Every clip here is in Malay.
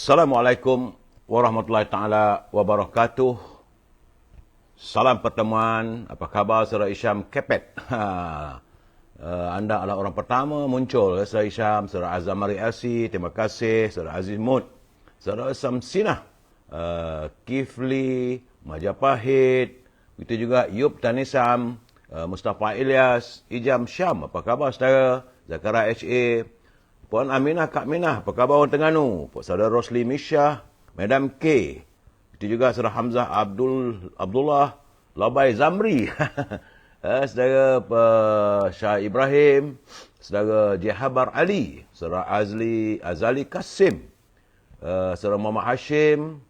Assalamualaikum warahmatullahi taala wabarakatuh. Salam pertemuan. Apa khabar saudara Isham Kepet? Anda adalah orang pertama muncul, saudara Isham, saudara Azamari LC, terima kasih, saudara Aziz Mud, saudara Samsinah, Kifli, Majapahit, begitu juga Yub Tanisam, Mustafa Ilyas, Ijam Syam, apa khabar saudara? Zakaria HA, Puan Aminah, Kak Minah, apa khabar orang Terengganu? Saudara Rosli Misyah, Madam K. Itu juga saudara Hamzah Abdullah, Labai Zamri. Saudara Syah Ibrahim, saudara Jihabar Ali, saudara Azali Kasim, saudara Muhammad Hashim,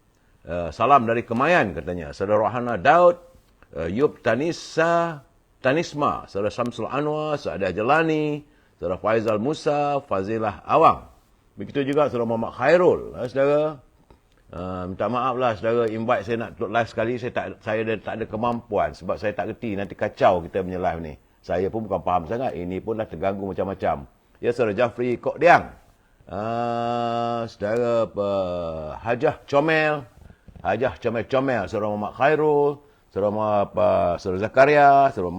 salam dari Kemayan katanya. Saudara Rohana Daud, Yub Tanisma, saudara Samsul Anwar, Saadah Jelani, saudara Faizal Musa, Fazilah Awang. Begitu juga saudara Muhammad Khairul. Saudara, minta maaf lah saudara, invite saya nak live sekali, saya tak ada kemampuan sebab saya tak kerti, nanti kacau kita punya live ni. Saya pun bukan faham sangat, ini pun dah terganggu macam-macam. Ya, saudara Jafri Kok Diang. Saudara Hajah Comel, saudara Muhammad Khairul, saudara Zakaria, saudara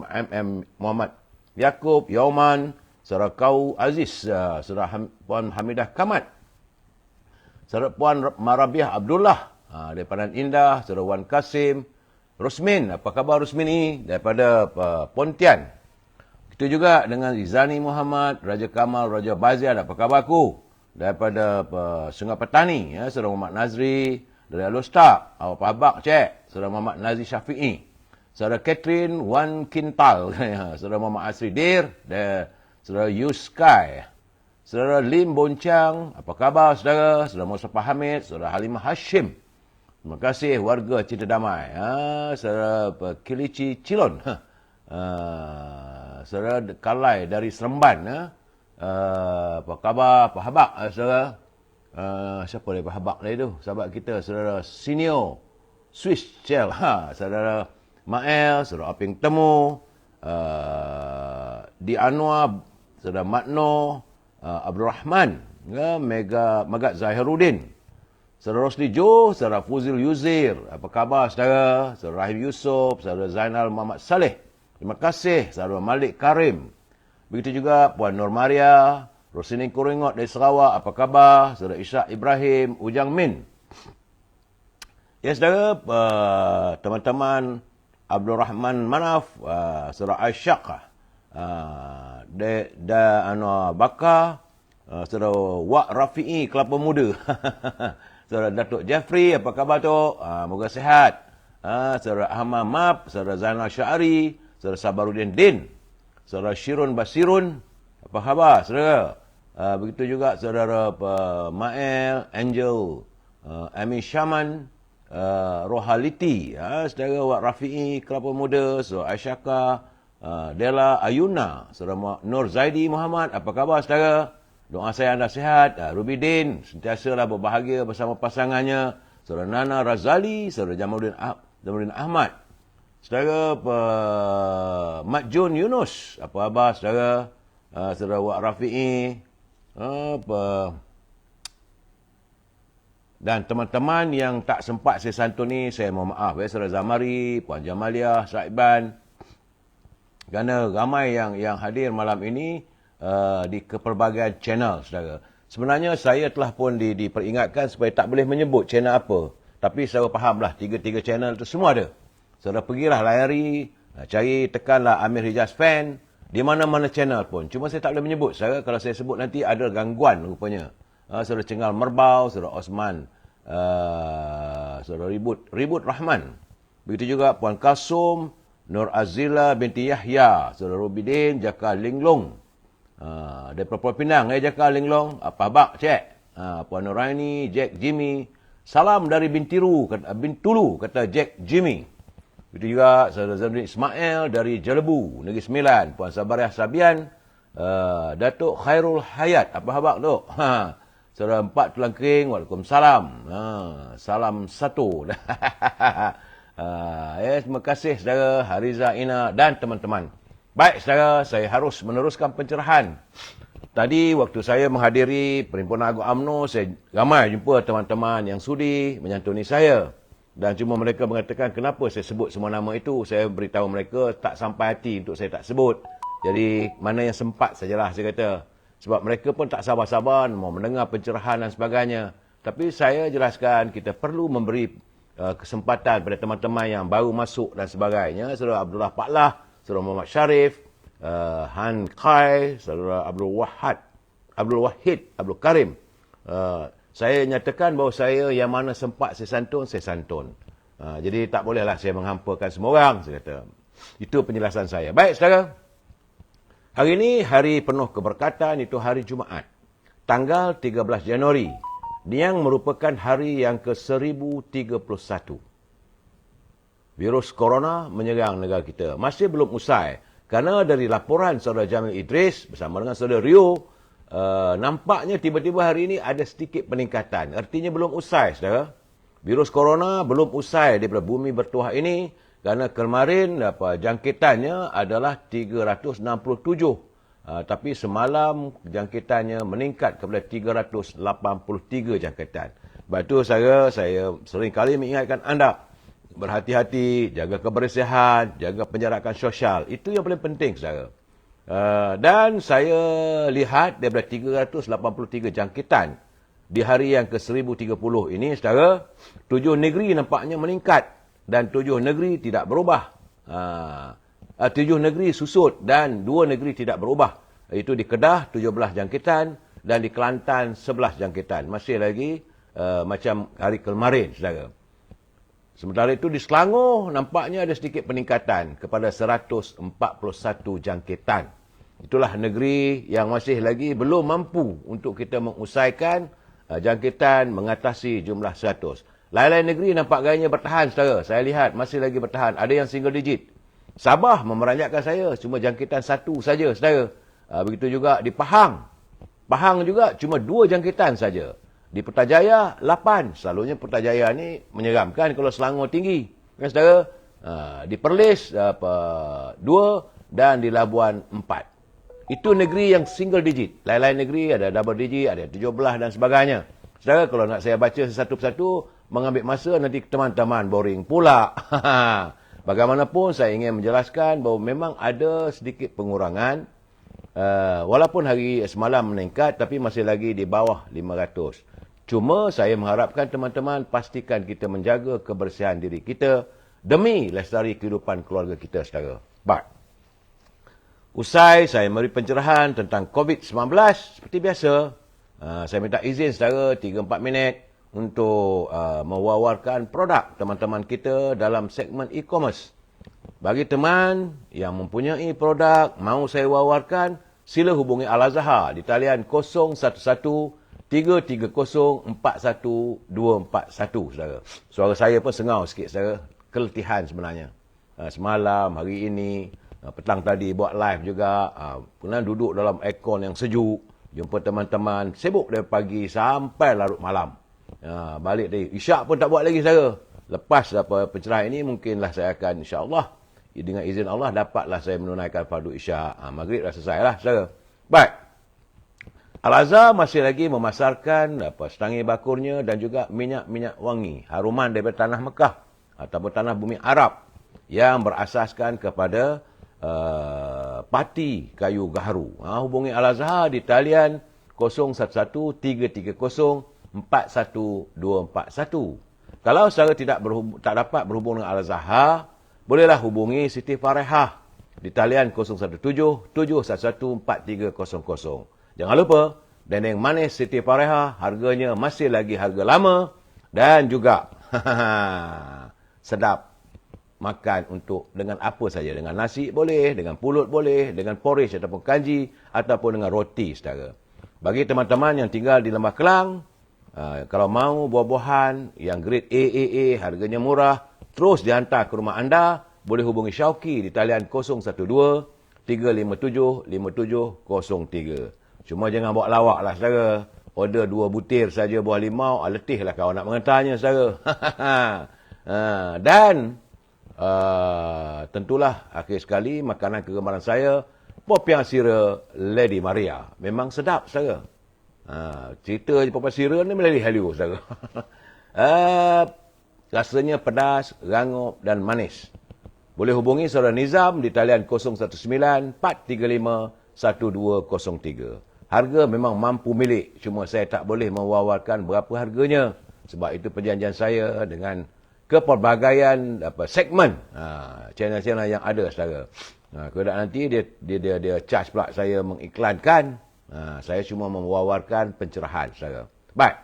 Muhammad Yaakob, Yauman, saudara Kau Aziz, saudara Puan Hamidah Kamat, saudara Puan Marabiah Abdullah, daripada Indah, saudara Wan Kasim, Rosmin, apa khabar Rosmin ni? Daripada Pontian. Itu juga dengan Izani Muhammad, Raja Kamal, Raja Bazian, apa khabar aku? Daripada Sungai Petani, saudara Muhammad Nazri, dari Alostak, apa khabar cik? Saudara Muhammad Nazri Syafi'i, saudara Catherine Wan Kintal, saudara Muhammad Asri Dir, saudara Yuskai, saudara Lim Boncang, apa khabar saudara? Saudara Mustafa Hamid, saudara Halimah Hashim. Terima kasih warga Cinta Damai. Saudara Kilici Cilon. Saudara Kalai dari Seremban. Apa khabar? Apa habak saudara? Siapa dia Pak Habak tadi tu? Sahabat kita, saudara Senior Swiss Shell. Saudara Mael, saudara Aping Temu, Di Anwar, saudara Matno, Abdul Rahman, Magat Zahiruddin, saudara Rosli Jo, saudara Fuzil Yuzir, apa khabar saudara? Saudara Rahim Yusof, saudara Zainal Muhammad Saleh, terima kasih, saudara Malik Karim. Begitu juga Puan Nur Maria, Rosini Kuringot dari Sarawak, apa khabar? Saudara Ishak Ibrahim, Ujang Min. Ya saudara, teman-teman Abdul Rahman Manaf, saudara Aisyah, Anwar Bakar, saudara Wak Rafi'i Kelapa Muda, saudara Datuk Jeffrey, apa khabar tu? Moga sihat. Saudara Ahmad Map, saudara Zainal Syari, saudara Sabaruddin Din, saudara Shirun Basirun, apa khabar saudara? Begitu juga saudara Mael, Angel, Ami Syaman, Rohaliti, saudara Wak Rafi'i Kelapa Muda, saudara Aisyaka, Dela Ayuna, saudara Nur Zaidi Muhammad, apa khabar saudara? Doa saya anda sihat. Ruby Din, sentiasalah berbahagia bersama pasangannya. Saudara Nana Razali, saudara Jamaluddin Ahmad, saudara Mat Jun Yunus, apa khabar saudara? Saudara Wak Rafi'i, dan teman-teman yang tak sempat saya santuni, saya mohon maaf. Saudara Zamari, Puan Jamaliah, Saiban, kerana ramai yang hadir malam ini di kepelbagaian channel, saudara. Sebenarnya saya telah pun diperingatkan supaya tak boleh menyebut channel apa. Tapi saya fahamlah, tiga channel itu semua ada. Saudara pergilah layari, cari, tekanlah Amir Hijaz Fan, di mana-mana channel pun. Cuma saya tak boleh menyebut, saudara. Kalau saya sebut nanti ada gangguan rupanya. Saudara Cengal Merbau, saudara Osman, saudara Ribut Rahman. Begitu juga Puan Kasum, Nur Azila binti Yahya, saudara Rubidin, Jaka Linglong. Daripada Pulau Pinang, Jaka Linglong, apa khabar cik? Puan Nuraini, Jack Jimmy, salam dari Bintulu, kata Jack Jimmy. Begitu juga saudara Zamri Ismail dari Jelebu, Negeri Sembilan, Puan Sabariah Sabian, Datuk Khairul Hayat, apa khabar tu? Saudara Empat Tulang Kering, Waalaikumsalam. Salam satu. Terima kasih saudara Hariza Ina dan teman-teman. Baik saudara, saya harus meneruskan pencerahan. Tadi waktu saya menghadiri Perhimpunan Agung UMNO, saya ramai jumpa teman-teman yang sudi menyantuni saya. Dan cuma mereka mengatakan kenapa saya sebut semua nama itu. Saya beritahu mereka tak sampai hati untuk saya tak sebut. Jadi mana yang sempat sajalah saya kata. Sebab mereka pun tak sabar-sabar mau mendengar pencerahan dan sebagainya. Tapi saya jelaskan kita perlu memberi kesempatan pada teman-teman yang baru masuk dan sebagainya. Saudara Abdullah Paklah, Saudara Muhammad Sharif, Han Kai, Saudara Abdul Wahid, Abdul Karim. Saya nyatakan bahawa saya yang mana sempat saya santun. Jadi tak bolehlah saya menghampakan semua orang, saya kata. Itu penjelasan saya. Baik, saudara. Hari ini hari penuh keberkatan, itu hari Jumaat. Tanggal 13 Januari. Yang merupakan hari yang ke-1031. Virus corona menyerang negara kita. Masih belum usai. Kerana dari laporan Saudara Jamil Idris bersama dengan Saudara Rio, nampaknya tiba-tiba hari ini ada sedikit peningkatan. Artinya belum usai, saudara. Virus corona belum usai daripada bumi bertuah ini. Kerana kemarin jangkitannya adalah 367. Tapi semalam jangkitannya meningkat kepada 383 jangkitan. Sebab itu saya sering kali mengingatkan anda, berhati-hati, jaga kebersihan, jaga penjarakan sosial. Itu yang paling penting, saudara. Dan saya lihat daripada 383 jangkitan di hari yang ke-1030 ini, saudara, 7 negeri nampaknya meningkat dan 7 negeri tidak berubah. 7 negeri susut dan 2 negeri tidak berubah. Itu di Kedah 17 jangkitan dan di Kelantan 11 jangkitan. Masih lagi macam hari kemarin, saudara. Sementara itu di Selangor nampaknya ada sedikit peningkatan kepada 141 jangkitan. Itulah negeri yang masih lagi belum mampu untuk kita mengusaikan jangkitan mengatasi jumlah 100. Lain-lain negeri nampak gayanya bertahan, saudara. Saya lihat masih lagi bertahan. Ada yang single digit. Sabah memeranjatkan saya, cuma jangkitan 1 saja, saudara. Begitu juga di Pahang. Pahang juga cuma 2 jangkitan saja. Di Putrajaya 8. Selalunya Putrajaya ni menyeramkan kalau Selangor tinggi. Kan, saudara? Di Perlis 2 dan di Labuan 4. Itu negeri yang single digit. Lain-lain negeri ada double digit, ada 17 dan sebagainya. Saudara, kalau nak saya baca satu persatu, mengambil masa nanti teman-teman boring pula. Bagaimanapun saya ingin menjelaskan bahawa memang ada sedikit pengurangan. Walaupun hari semalam meningkat, tapi masih lagi di bawah 500. Cuma saya mengharapkan teman-teman pastikan kita menjaga kebersihan diri kita demi lestari kehidupan keluarga kita, saudara. Baik. Usai saya memberi pencerahan tentang COVID-19, seperti biasa, saya minta izin, saudara, 3-4 minit untuk mewawarkan produk teman-teman kita dalam segmen e-commerce. Bagi teman yang mempunyai produk mahu saya wawarkan, sila hubungi Al-Azhar di talian 011-330-41241, saudara. Suara saya pun sengau sikit, saudara. Keletihan sebenarnya. Semalam, hari ini, petang tadi buat live juga. Pernah duduk dalam aircon yang sejuk. Jumpa teman-teman. Sibuk dari pagi sampai larut malam. Balik dari isyak pun tak buat lagi, saudara. Lepas pencerahan ini, mungkinlah saya akan, insyaAllah, dengan izin Allah, dapatlah saya menunaikan fardu isyak. Maghrib dah selesai lah, saudara. Baik. Al-Azhar masih lagi memasarkan setangi bakurnya dan juga minyak-minyak wangi. Haruman daripada tanah Mekah ataupun tanah bumi Arab yang berasaskan kepada pati kayu gaharu. Hubungi Al-Azhar di talian 011-330-41241. Kalau saudara tak dapat berhubung dengan Al-Azhar, bolehlah hubungi Siti Farehah di talian 017-711-4300. Jangan lupa, dendeng manis Siti Farehah harganya masih lagi harga lama dan juga sedap makan untuk dengan apa saja. Dengan nasi boleh, dengan pulut boleh, dengan porridge ataupun kanji ataupun dengan roti, saudara. Bagi teman-teman yang tinggal di Lembah Kelang, kalau mahu buah-buahan yang grade AAA harganya murah, terus dihantar ke rumah anda, boleh hubungi Syauqi di talian 012-357-5703. Cuma jangan bawa lawak lah, saudara. Order 2 butir saja buah limau, letih lah kau nak mengentarnya, saudara. Dan tentulah akhir sekali, makanan kegemaran saya Popiah Sira Lady Maria. Memang sedap, saudara. Cerita Popiah Sira ni Lady Helio, saudara. Rasanya pedas, rangup dan manis. Boleh hubungi saudara Nizam di talian 019-435-1203. Harga memang mampu milik, cuma saya tak boleh mewawarkan berapa harganya. Sebab itu perjanjian saya dengan kepelbagaian segmen channel-channel yang ada, saudara. Kalau nanti dia charge pula saya mengiklankan, saya cuma mewawarkan pencerahan, saudara. Baik.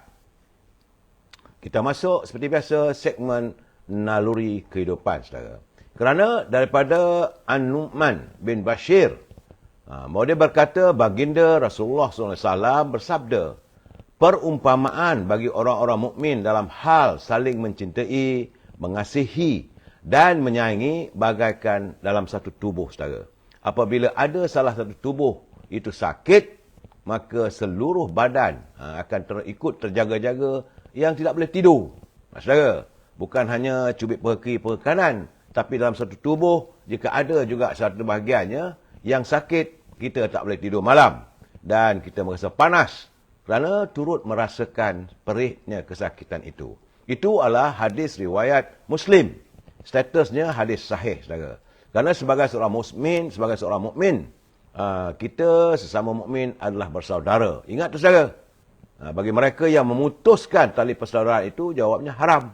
Kita masuk seperti biasa segmen naluri kehidupan, saudara. Kerana daripada An-Nu'man bin Bashir, dia berkata, baginda Rasulullah SAW bersabda, perumpamaan bagi orang-orang mukmin dalam hal saling mencintai, mengasihi dan menyayangi bagaikan dalam satu tubuh, saudara. Apabila ada salah satu tubuh itu sakit, maka seluruh badan akan terjaga-jaga yang tidak boleh tidur. Saudara, bukan hanya cubit perkiri perut kanan, tapi dalam satu tubuh, jika ada juga satu bahagiannya yang sakit, kita tak boleh tidur malam. Dan kita merasa panas kerana turut merasakan perihnya kesakitan itu. Itu adalah hadis riwayat Muslim. Statusnya hadis sahih, saudara. Kerana sebagai seorang mukmin, kita sesama mukmin adalah bersaudara. Ingat tu, saudara. Bagi mereka yang memutuskan tali persaudaraan itu, jawabnya haram.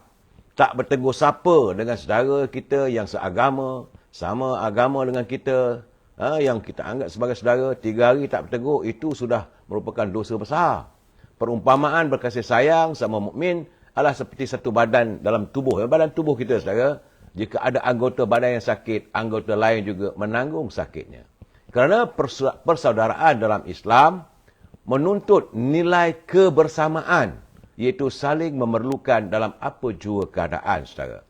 Tak bertegur sapa dengan saudara kita yang seagama, sama agama dengan kita, yang kita anggap sebagai saudara, 3 hari tak bertegur, itu sudah merupakan dosa besar. Perumpamaan berkasih sayang sama mukmin adalah seperti satu badan dalam tubuh. Badan tubuh kita, saudara, jika ada anggota badan yang sakit, anggota lain juga menanggung sakitnya. Kerana persaudaraan dalam Islam menuntut nilai kebersamaan, iaitu saling memerlukan dalam apa jua keadaan, saudara.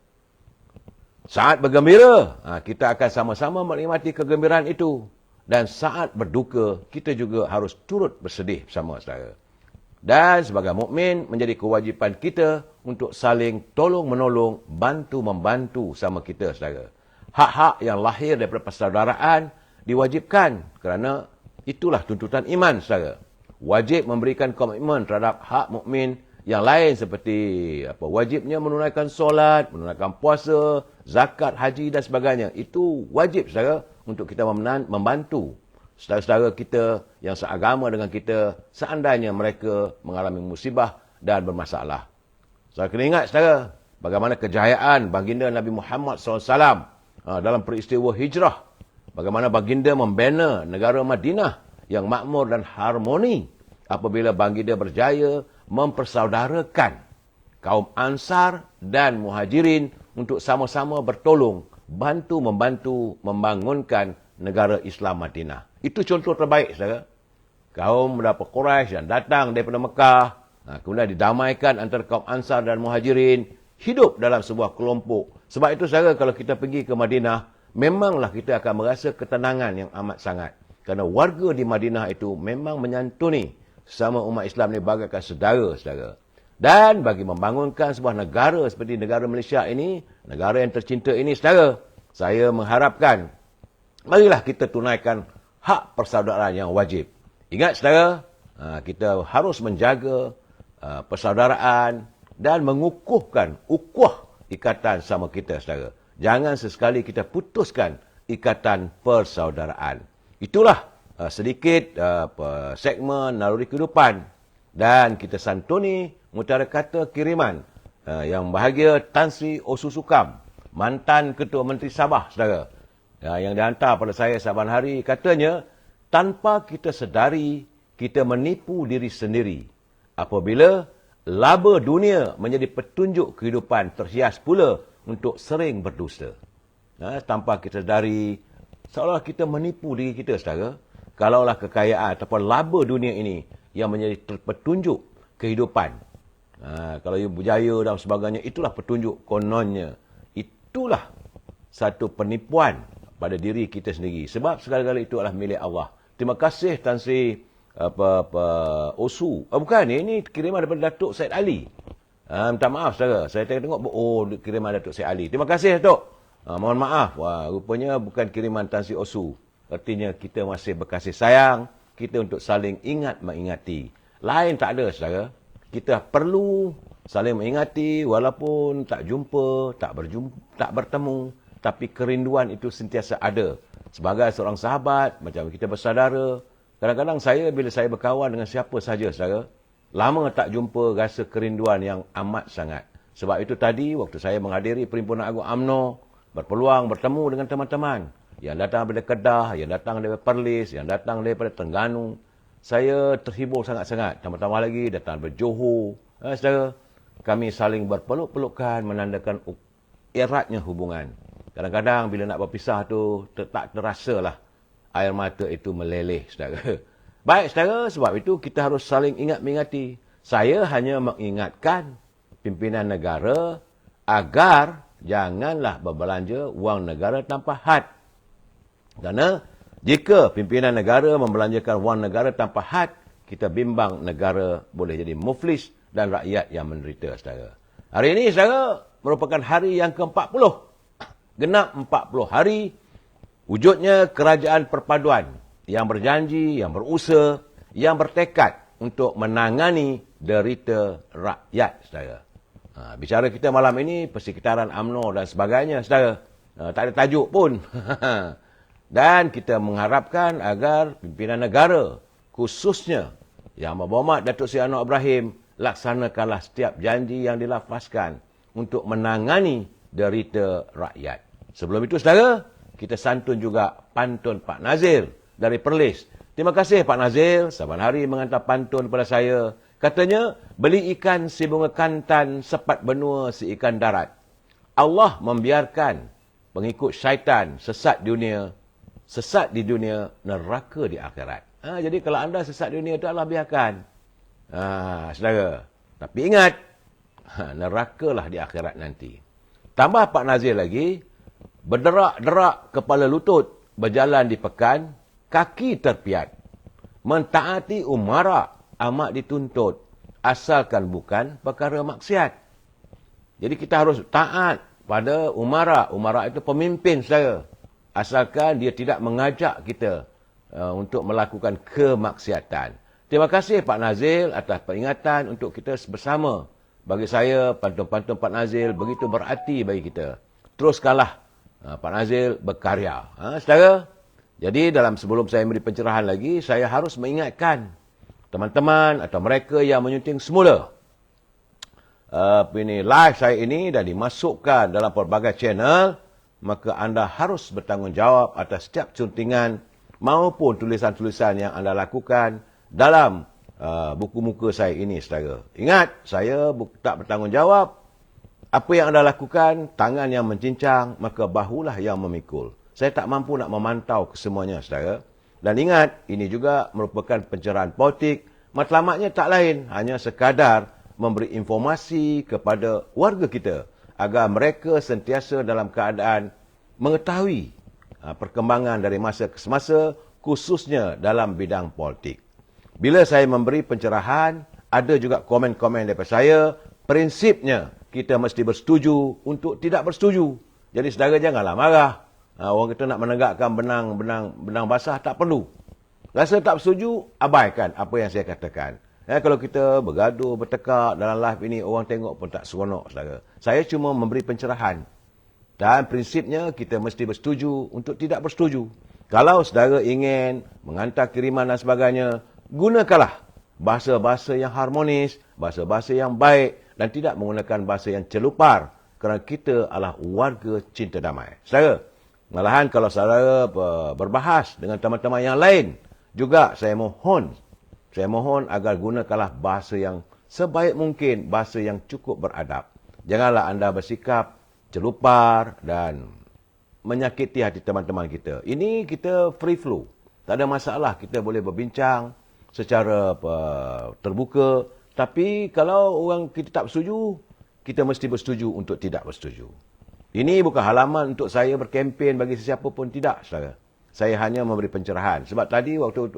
Saat bergembira, kita akan sama-sama menikmati kegembiraan itu. Dan saat berduka, kita juga harus turut bersedih bersama, saudara. Dan sebagai mukmin menjadi kewajipan kita untuk saling tolong-menolong, bantu-membantu sama kita, saudara. Hak-hak yang lahir daripada persaudaraan diwajibkan kerana itulah tuntutan iman, saudara. Wajib memberikan komitmen terhadap hak mukmin yang lain seperti wajibnya menunaikan solat, menunaikan puasa, zakat, haji dan sebagainya. Itu wajib, saudara, untuk kita membantu saudara-saudara kita yang seagama dengan kita seandainya mereka mengalami musibah dan bermasalah. Saudara kena ingat, saudara, bagaimana kejayaan baginda Nabi Muhammad SAW dalam peristiwa hijrah. Bagaimana baginda membina negara Madinah yang makmur dan harmoni apabila baginda berjaya mempersaudarakan kaum Ansar dan Muhajirin untuk sama-sama bertolong, bantu-membantu membangunkan negara Islam Madinah. Itu contoh terbaik, saudara. Kaum daripada Quraisy yang datang daripada Mekah, kemudian didamaikan antara kaum Ansar dan Muhajirin, hidup dalam sebuah kelompok. Sebab itu, saudara, kalau kita pergi ke Madinah, memanglah kita akan merasa ketenangan yang amat sangat. Kerana warga di Madinah itu memang menyantuni sesama umat Islam ni bagaikan saudara-saudara. Dan bagi membangunkan sebuah negara seperti negara Malaysia ini, negara yang tercinta ini, saudara, saya mengharapkan, marilah kita tunaikan hak persaudaraan yang wajib. Ingat, saudara, kita harus menjaga persaudaraan dan mengukuhkan ukhuwah ikatan sama kita, saudara. Jangan sesekali kita putuskan ikatan persaudaraan. Itulah sedikit segmen naluri kehidupan. Dan kita santuni mutiara kata kiriman yang bahagia Tan Sri Osu Sukam, mantan Ketua Menteri Sabah, saudara. Yang dihantar pada saya saban hari, katanya, tanpa kita sedari, kita menipu diri sendiri. Apabila laba dunia menjadi petunjuk kehidupan, terhias pula untuk sering berdusta. Tanpa kita sedari, seolah kita menipu diri kita, saudara. Kalaulah kekayaan ataupun laba dunia ini yang menjadi petunjuk kehidupan. Kalau ia berjaya dan sebagainya, itulah petunjuk kononnya. Itulah satu penipuan pada diri kita sendiri. Sebab segala-gala itu adalah milik Allah. Terima kasih Tan Sri Osu. Bukan, ini kiriman daripada Datuk Syed Ali. Minta maaf, saudara. Saya tengok, kiriman Datuk Syed Ali. Terima kasih, Datuk. Mohon maaf. Rupanya bukan kiriman Tan Sri Osu. artinya kita masih berkasih sayang, kita untuk saling ingat mengingati. Lain tak ada, saudara. Kita perlu saling mengingati walaupun tak jumpa, tak bertemu, tapi kerinduan itu sentiasa ada. Sebagai seorang sahabat, macam kita bersaudara, kadang-kadang bila saya berkawan dengan siapa saja, saudara, lama tak jumpa, rasa kerinduan yang amat sangat. Sebab itu tadi, waktu saya menghadiri Perhimpunan Agung UMNO, berpeluang bertemu dengan teman-teman yang datang daripada Kedah, yang datang daripada Perlis, yang datang daripada Terengganu. Saya terhibur sangat-sangat. Tambah-tambah lagi datang daripada Johor. Saudara, kami saling berpeluk-pelukan, menandakan eratnya hubungan. Kadang-kadang bila nak berpisah tu, tak terasalah air mata itu meleleh, saudara. Baik, saudara, sebab itu kita harus saling ingat mengingati. Saya hanya mengingatkan pimpinan negara agar janganlah berbelanja wang negara tanpa had. Kerana jika pimpinan negara membelanjakan wang negara tanpa had, kita bimbang negara boleh jadi muflis dan rakyat yang menderita, saudara. Hari ini, saudara, merupakan hari yang ke-40. Genap 40 hari, wujudnya kerajaan perpaduan yang berjanji, yang berusaha, yang bertekad untuk menangani derita rakyat, saudara. Bicara kita malam ini, persekitaran UMNO dan sebagainya, saudara. Tak ada tajuk pun. Dan kita mengharapkan agar pimpinan negara, khususnya Yang Berhormat Datuk Seri Anwar Ibrahim, laksanakanlah setiap janji yang dilafazkan untuk menangani derita rakyat. Sebelum itu, saudara, kita santun juga pantun Pak Nazir dari Perlis. Terima kasih Pak Nazir, saban hari menghantar pantun kepada saya. Katanya, beli ikan si bunga kantan, sepat benua si ikan darat. Allah membiarkan pengikut syaitan sesat di dunia, neraka di akhirat. Jadi kalau anda sesat di dunia itu, Allah biarkan. Saudara, tapi ingat, nerakalah di akhirat nanti. Tambah Pak Nazir lagi, berderak-derak kepala lutut, berjalan di pekan, kaki terpiat. Mentaati umara amat dituntut, asalkan bukan perkara maksiat. Jadi kita harus taat pada umara. Umara itu pemimpin, saudara. Asalkan dia tidak mengajak kita untuk melakukan kemaksiatan. Terima kasih Pak Nazil atas peringatan untuk kita bersama. Bagi saya, pantun-pantun Pak Nazil begitu berarti bagi kita. Teruskanlah Pak Nazil berkarya. Saudara, jadi sebelum saya beri pencerahan lagi, saya harus mengingatkan teman-teman atau mereka yang menyunting semula live saya ini dan dimasukkan dalam pelbagai channel, maka anda harus bertanggungjawab atas setiap suntingan maupun tulisan-tulisan yang anda lakukan dalam buku muka saya ini, saudara. Ingat, saya tak bertanggungjawab. Apa yang anda lakukan, tangan yang mencincang, maka bahulah yang memikul. Saya tak mampu nak memantau kesemuanya, saudara. Dan ingat, ini juga merupakan pencerahan politik. Matlamatnya tak lain, hanya sekadar memberi informasi kepada warga kita agar mereka sentiasa dalam keadaan mengetahui perkembangan dari masa ke semasa, khususnya dalam bidang politik. Bila saya memberi pencerahan, ada juga komen-komen daripada saya, prinsipnya kita mesti bersetuju untuk tidak bersetuju. Jadi saudara janganlah marah. Orang kita nak menegakkan benang basah, tak perlu. Rasa tak bersetuju, abaikan apa yang saya katakan. Kalau kita bergaduh, bertekak dalam live ini, orang tengok pun tak seronok, saudara. Saya cuma memberi pencerahan. Dan prinsipnya kita mesti bersetuju untuk tidak bersetuju. Kalau saudara ingin menghantar kiriman dan sebagainya, gunakanlah bahasa-bahasa yang harmonis, bahasa-bahasa yang baik dan tidak menggunakan bahasa yang celupar kerana kita adalah warga cinta damai. Saudara, malahan kalau saudara berbahas dengan teman-teman yang lain, juga saya mohon agar gunakanlah bahasa yang sebaik mungkin, bahasa yang cukup beradab. Janganlah anda bersikap celupar dan menyakiti hati teman-teman kita. Ini kita free flow. Tak ada masalah, kita boleh berbincang secara terbuka. Tapi kalau orang kita tak bersetuju, kita mesti bersetuju untuk tidak bersetuju. Ini bukan halaman untuk saya berkempen bagi sesiapa pun, tidak, saudara. Saya hanya memberi pencerahan. Sebab tadi, waktu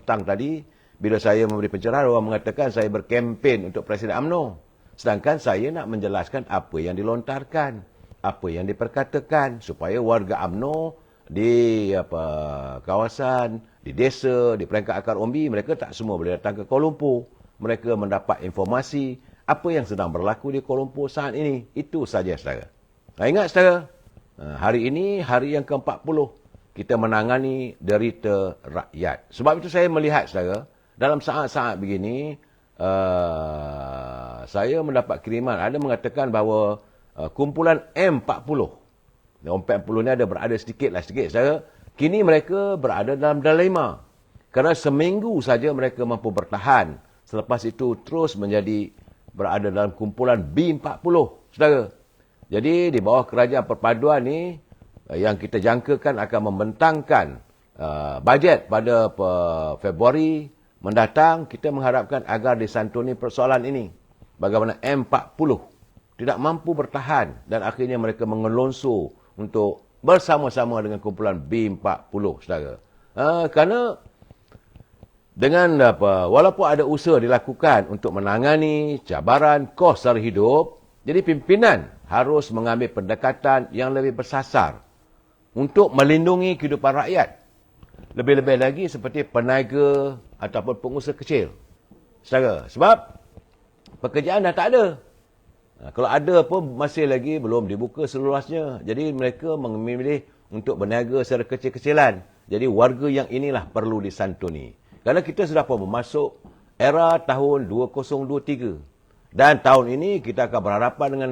petang tadi, bila saya memberi pencerahan, orang mengatakan saya berkempen untuk Presiden UMNO. Sedangkan saya nak menjelaskan apa yang dilontarkan, apa yang diperkatakan, supaya warga UMNO di kawasan, di desa, di peringkat akar umbi, mereka tak semua boleh datang ke Kuala Lumpur. Mereka mendapat informasi apa yang sedang berlaku di Kuala Lumpur saat ini. Itu saja, saudara. Ingat, saudara, hari ini hari yang ke-40 kita menangani derita rakyat. Sebab itu saya melihat, saudara, dalam saat-saat begini, saya mendapat kiriman, ada mengatakan bahawa kumpulan M40, M40 ni ada berada sedikit, saudara. Kini mereka berada dalam dilema. Kerana seminggu saja mereka mampu bertahan. Selepas itu terus berada dalam kumpulan B40, saudara. Jadi di bawah kerajaan perpaduan ni, yang kita jangkakan akan membentangkan bajet pada Februari mendatang, kita mengharapkan agar disantuni persoalan ini. Bagaimana M40 tidak mampu bertahan dan akhirnya mereka mengelonsor untuk bersama-sama dengan kumpulan B40, saudara. Kerana dengan walaupun ada usaha dilakukan untuk menangani cabaran kos sara hidup, jadi pimpinan harus mengambil pendekatan yang lebih bersasar untuk melindungi kehidupan rakyat. Lebih-lebih lagi seperti peniaga ataupun pengusaha kecil, saudara. Sebab pekerjaan dah tak ada. Kalau ada pun masih lagi belum dibuka seluasnya. Jadi mereka memilih untuk berniaga secara kecil-kecilan. Jadi warga yang inilah perlu disantuni. Kerana kita sudah pun masuk era tahun 2023. Dan tahun ini kita akan berhadapan dengan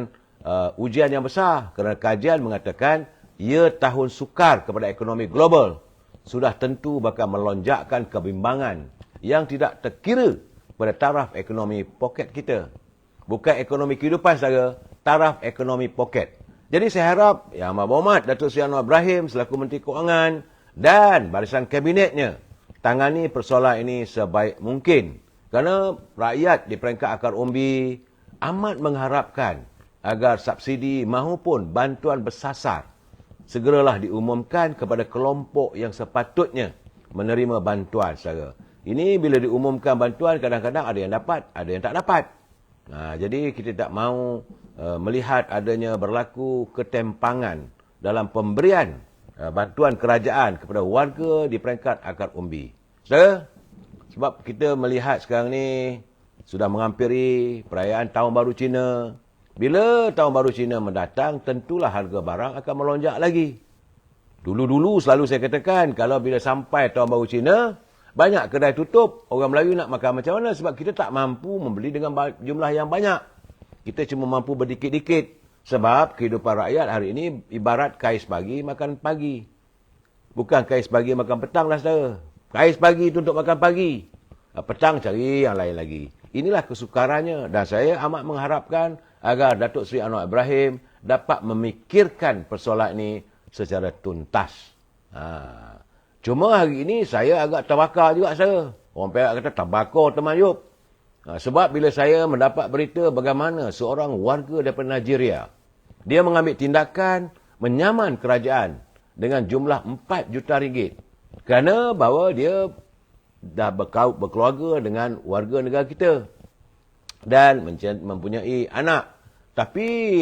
ujian yang besar. Kerana kajian mengatakan ia tahun sukar kepada ekonomi global. Sudah tentu bakal melonjakkan kebimbangan yang tidak terkira pada taraf ekonomi poket kita. Bukan ekonomi kehidupan, saudara, taraf ekonomi poket. Jadi saya harap Yang Berhormat Datuk Seri Anwar Ibrahim selaku Menteri Kewangan dan barisan kabinetnya tangani persoalan ini sebaik mungkin. Kerana rakyat di peringkat akar umbi amat mengharapkan agar subsidi mahupun bantuan bersasar segeralah diumumkan kepada kelompok yang sepatutnya menerima bantuan, saudara. Ini bila diumumkan bantuan, kadang-kadang ada yang dapat, ada yang tak dapat. Jadi kita tak mahu melihat adanya berlaku ketempangan dalam pemberian bantuan kerajaan kepada warga di peringkat akar umbi. Saudara, sebab kita melihat sekarang ni sudah menghampiri perayaan Tahun Baru Cina. Bila Tahun Baru Cina mendatang, tentulah harga barang akan melonjak lagi. Dulu-dulu selalu saya katakan, kalau bila sampai Tahun Baru Cina, banyak kedai tutup. Orang Melayu nak makan macam mana? Sebab kita tak mampu membeli dengan jumlah yang banyak. Kita cuma mampu berdikit-dikit. Sebab kehidupan rakyat hari ini ibarat kais pagi makan pagi. Bukan kais pagi makan petang lah, saudara. Kais pagi itu untuk makan pagi. Petang cari yang lain lagi. Inilah kesukarannya. Dan saya amat mengharapkan agar Datuk Seri Anwar Ibrahim dapat memikirkan persoalan ini secara tuntas. Cuma hari ini saya agak terbakar juga, saudara. Orang Perak kata terbakar teman Yop. Sebab bila saya mendapat berita bagaimana seorang warga daripada Nigeria, dia mengambil tindakan menyaman kerajaan dengan jumlah 4 juta ringgit. Kerana bahawa dia dah berkeluarga dengan warga negara kita. Dan mempunyai anak. Tapi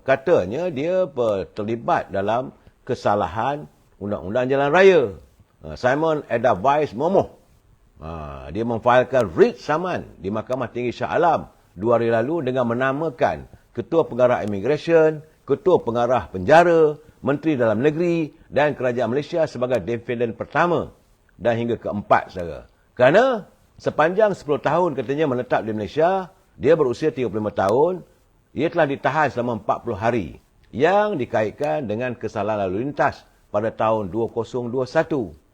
katanya dia terlibat dalam kesalahan Undang-Undang Jalan Raya. Simon Edavice Momoh. Dia memfailkan writ saman di Mahkamah Tinggi Shah Alam 2 hari lalu dengan menamakan Ketua Pengarah Immigration, Ketua Pengarah Penjara, Menteri Dalam Negeri dan Kerajaan Malaysia sebagai defendant pertama dan hingga keempat, saudara. Kerana sepanjang 10 tahun katanya menetap di Malaysia, dia berusia 35 tahun, ia telah ditahan selama 40 hari yang dikaitkan dengan kesalahan lalu lintas pada tahun 2021.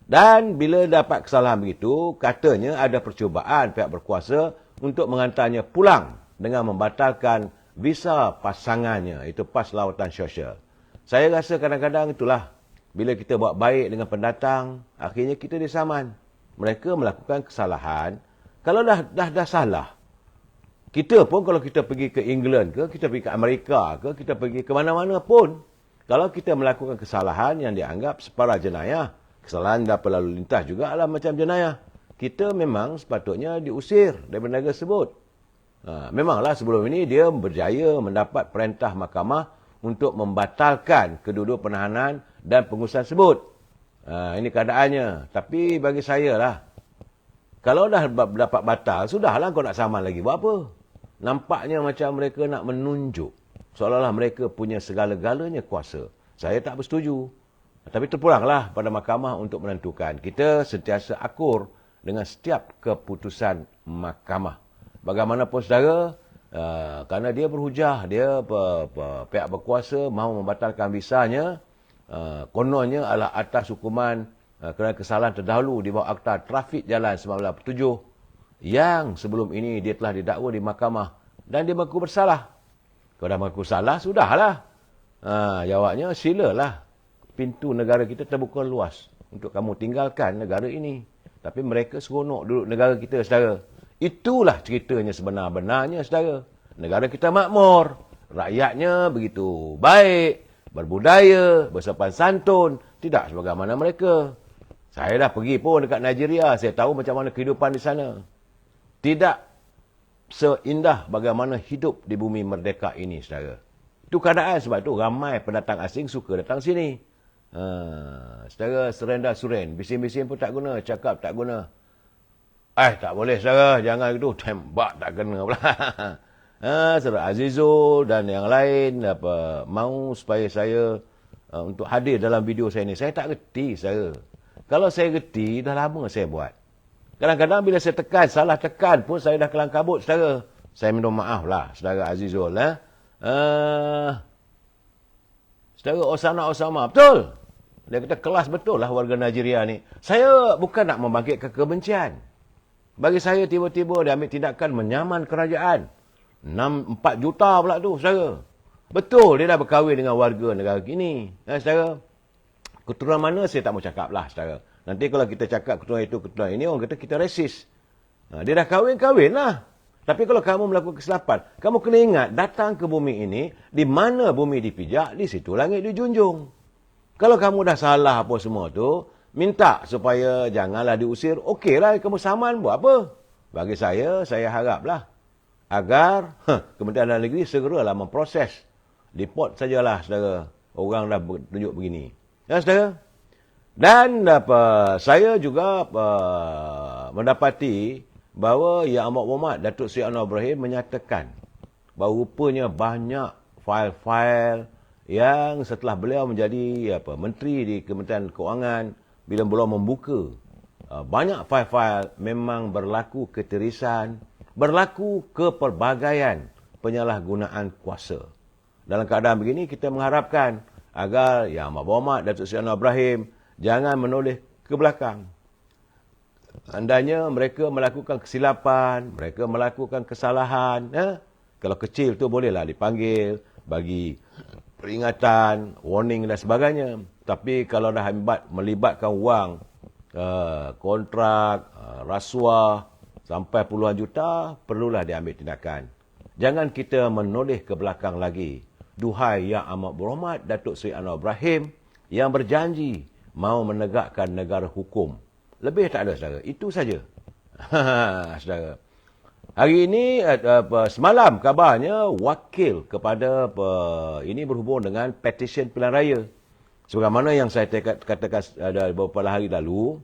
Dan bila dapat kesalahan begitu, katanya ada percubaan pihak berkuasa untuk menghantarnya pulang dengan membatalkan visa pasangannya, itu pas lawatan sosial. Saya rasa kadang-kadang itulah, bila kita buat baik dengan pendatang, akhirnya kita disaman. Mereka melakukan kesalahan. Kalau dah salah, kita pun kalau kita pergi ke England ke, kita pergi ke Amerika ke, kita pergi ke mana-mana pun, kalau kita melakukan kesalahan yang dianggap separa jenayah, kesalahan dapat lalu lintas juga adalah macam jenayah, kita memang sepatutnya diusir daripada negara tersebut. Memanglah sebelum ini dia berjaya mendapat perintah mahkamah untuk membatalkan kedua-dua penahanan dan pengurusan tersebut. Ini keadaannya. Tapi bagi saya lah, kalau dah dapat batal, sudahlah kau nak saman lagi. Buat apa? Nampaknya macam mereka nak menunjuk seolah-olah mereka punya segala-galanya kuasa. Saya tak bersetuju. Tapi terpulanglah pada mahkamah untuk menentukan. Kita sentiasa akur dengan setiap keputusan mahkamah. Bagaimanapun saudara, kerana dia berhujah, dia pihak berkuasa mahu membatalkan visanya, kononnya adalah atas hukuman kerana kesalahan terdahulu di bawah Akta Trafik Jalan 1997 yang sebelum ini dia telah didakwa di mahkamah dan dia mengaku bersalah. Kalau dah mengaku salah, sudahlah. Jawabnya, silalah. Pintu negara kita terbuka luas untuk kamu tinggalkan negara ini. Tapi mereka seronok duduk negara kita, saudara. Itulah ceritanya sebenar-benarnya, saudara. Negara kita makmur. Rakyatnya begitu baik, berbudaya, bersopan santun. Tidak sebagaimana mereka. Saya dah pergi pun dekat Nigeria. Saya tahu macam mana kehidupan di sana. Tidak seindah bagaimana hidup di bumi merdeka ini, saudara. Itu keadaan, sebab itu ramai pendatang asing suka datang sini. Saudara, surrender suren. Bising-bising pun tak guna, cakap tak guna. Tak boleh, saudara. Jangan gitu. Tembak tak kena pula. Saudara Azizul dan yang lain mahu supaya saya untuk hadir dalam video saya ni. Saya tak reti, saudara. Kalau saya reti, dah lama saya buat. Kadang-kadang bila saya tekan, salah tekan pun saya dah kelang kabut, saudara. Saya minta maaf lah, saudara Azizul. Saudara Osama, betul. Dia kata kelas betul lah warga Nigeria ni. Saya bukan nak membangkitkan kebencian. Bagi saya tiba-tiba dia ambil tindakan menyaman kerajaan. 4 juta pula tu, saudara. Betul, dia dah berkahwin dengan warga negara ini. Saudara, keturunan mana saya tak mau cakap lah, saudara. Nanti kalau kita cakap keturunan itu, keturunan ini, orang kata kita resis. Dia dah kahwin lah. Tapi kalau kamu melakukan kesilapan, kamu kena ingat, datang ke bumi ini, di mana bumi dipijak, di situ langit dijunjung. Kalau kamu dah salah apa semua tu, minta supaya janganlah diusir. Okeylah, kamu saman buat apa? Bagi saya haraplah agar Kementerian Dalam Negeri segeralah memproses. Deport sajalah, saudara. Orang dah tunjuk begini. Ya, saudara? Dan saya juga mendapati bahawa Yang Amat Berhormat Datuk Seri Anwar Ibrahim menyatakan bahawa rupanya banyak fail-fail yang setelah beliau menjadi menteri di Kementerian Keuangan, bila beliau membuka banyak fail-fail memang berlaku ketirisan, berlaku kepelbagaian penyalahgunaan kuasa. Dalam keadaan begini kita mengharapkan agar Yang Amat Berhormat Datuk Seri Anwar Ibrahim jangan menoleh ke belakang. Andainya mereka melakukan kesilapan, mereka melakukan kesalahan, kalau kecil tu bolehlah dipanggil, bagi peringatan, warning dan sebagainya. Tapi kalau dah melibatkan wang, kontrak, rasuah, sampai puluhan juta, perlulah diambil tindakan. Jangan kita menoleh ke belakang lagi. Duhai Yang Amat Berhormat Datuk Seri Anwar Ibrahim yang berjanji mahu menegakkan negara hukum. Lebih tak ada, saudara. Itu saja. Saudara. Hari ini, semalam kabarnya wakil kepada ini berhubung dengan petisyen pilihan raya. Sebagaimana yang saya katakan ada beberapa hari lalu,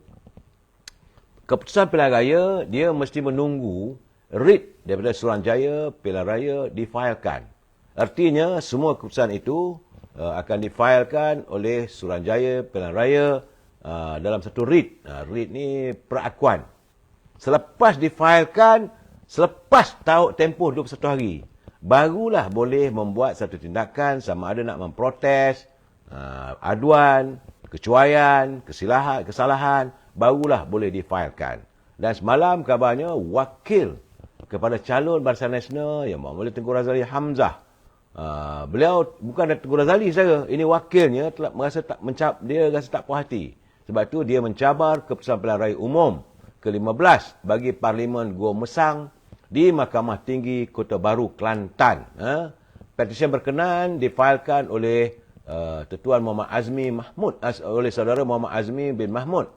keputusan pilihan raya, dia mesti menunggu writ daripada Suruhanjaya pilihan raya difailkan. Artinya, semua keputusan itu akan difailkan oleh Suruhanjaya pilihan raya dalam satu writ. Writ ni perakuan. Selepas difailkan, selepas tempoh 21 hari, barulah boleh membuat satu tindakan sama ada nak memprotes, aduan, kecuaian, kesalahan, barulah boleh difailkan. Dan semalam kabarnya wakil kepada calon Barisan Nasional Yang Mohd Tengku Razali Hamzah, beliau bukan Tengku Razali saja, ini wakilnya telah dia rasa tak puas hati. Sebab itu dia mencabar keputusan pilihan raya umum ke-15 bagi Parlimen Gua Mesang di Mahkamah Tinggi Kota Baru, Kelantan. Petisyen berkenan difailkan oleh Tuan Muhammad Azmi Mahmud, oleh saudara Muhammad Azmi bin Mahmud.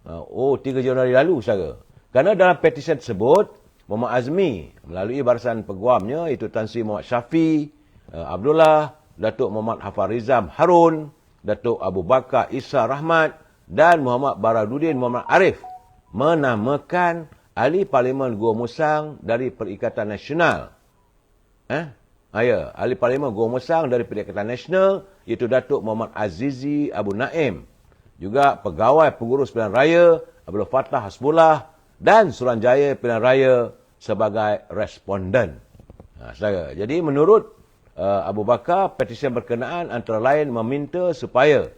3 Januari lalu, saudara. Kerana dalam petisyen tersebut, Muhammad Azmi melalui barisan peguamnya, iaitu Tan Sri Muhammad Syafi Abdullah, Datuk Muhammad Hafaz Rizam Harun, Datuk Abu Bakar Isa Rahmat dan Muhammad Baraduddin Muhammad Arif menamakan ahli Parlimen Gua Musang dari Perikatan Nasional. Ahli Parlimen Gua Musang dari Perikatan Nasional iaitu Datuk Muhammad Azizi Abu Naim. Juga pegawai pengurus pilihan raya Abdul Fattah Hasbullah dan Suruhanjaya Pilihan Raya sebagai responden. Saudara. Jadi menurut Abu Bakar, petisi berkenaan antara lain meminta supaya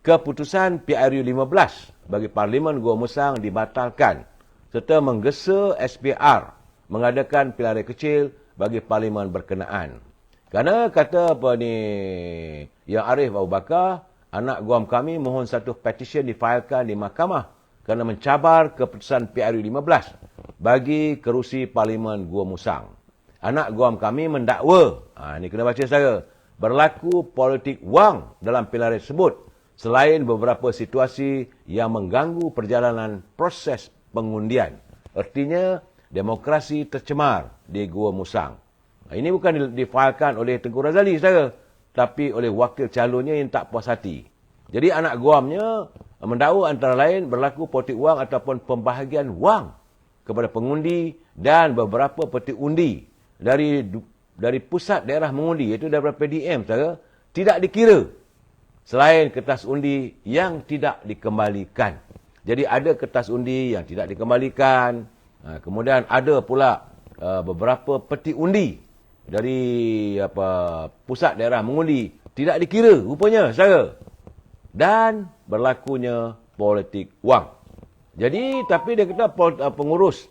keputusan PRU 15 bagi Parlimen Gua Musang dibatalkan serta menggesa SPR mengadakan pilihan raya kecil bagi Parlimen berkenaan. Kerana kata Yang Arif Abu Bakar, anak guam kami mohon satu petisi difailkan di mahkamah kerana mencabar keputusan PRU 15 bagi kerusi Parlimen Gua Musang. Anak guam kami mendakwa, ini kena baca saudara, berlaku politik wang dalam pilihan raya tersebut selain beberapa situasi yang mengganggu perjalanan proses pengundian. Artinya, demokrasi tercemar di Gua Musang. Ini bukan difailkan oleh Tengku Razali, saudara, tapi oleh wakil calonnya yang tak puas hati. Jadi anak guamnya mendakwa antara lain berlaku politik wang ataupun pembahagian wang kepada pengundi dan beberapa peti undi dari pusat daerah mengundi, iaitu daripada PDM, saudara, tidak dikira selain kertas undi yang tidak dikembalikan. Jadi ada kertas undi yang tidak dikembalikan, kemudian ada pula beberapa peti undi dari pusat daerah mengundi tidak dikira rupanya, saudara, dan berlakunya politik wang. Jadi tapi dia kata pengurus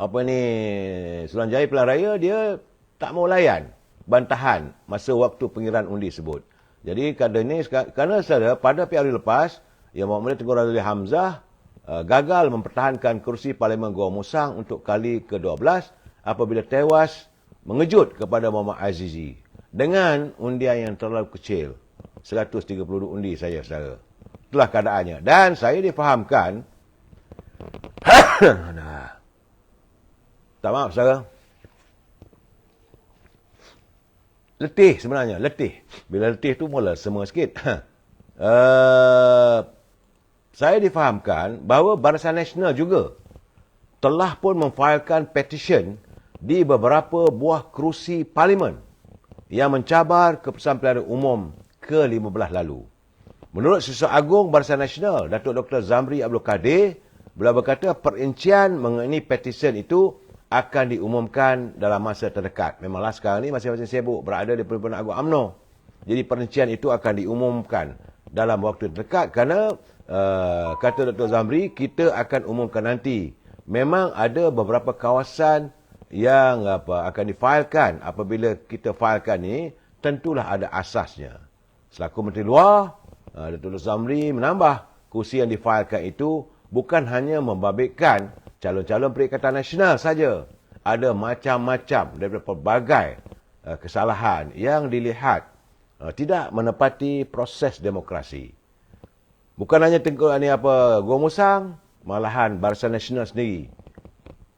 Suruhanjaya Pilihan Raya dia tak mau layan bantahan masa waktu pengiraan undi tersebut. Jadi kerana saudara, pada PRU lepas Yang Muhammad Tengku Razali Hamzah gagal mempertahankan kerusi Parlimen Gua Musang untuk kali ke-12 apabila tewas mengejut kepada Muhammad Azizi dengan undian yang terlalu kecil, 132 undi saja, saudara. Itulah keadaannya. Dan saya difahamkan tak maaf, saudara. Letih sebenarnya, letih. Bila letih tu mula semua sikit. Saya difahamkan bahawa Barisan Nasional juga telah pun memfailkan petisyen di beberapa buah kerusi parlimen yang mencabar keputusan pilihan umum ke-15 lalu. Menurut Siswa Agung Barisan Nasional, Datuk Dr. Zamri Abdul Kadir, beliau berkata perincian mengenai petisyen itu akan diumumkan dalam masa terdekat. Memanglah sekarang ni masing-masing sibuk berada di Perhimpunan Agung UMNO. Jadi perincian itu akan diumumkan dalam waktu terdekat kerana kata Dr. Zamri, kita akan umumkan nanti. Memang ada beberapa kawasan yang akan difailkan. Apabila kita failkan ni, tentulah ada asasnya. Selaku Menteri Luar, Dr. Zamri menambah kursi yang difailkan itu bukan hanya membabitkan calon-calon Perikatan Nasional saja. Ada macam-macam daripada pelbagai kesalahan yang dilihat tidak menepati proses demokrasi. Bukan hanya Gua Musang, malahan Barisan Nasional sendiri.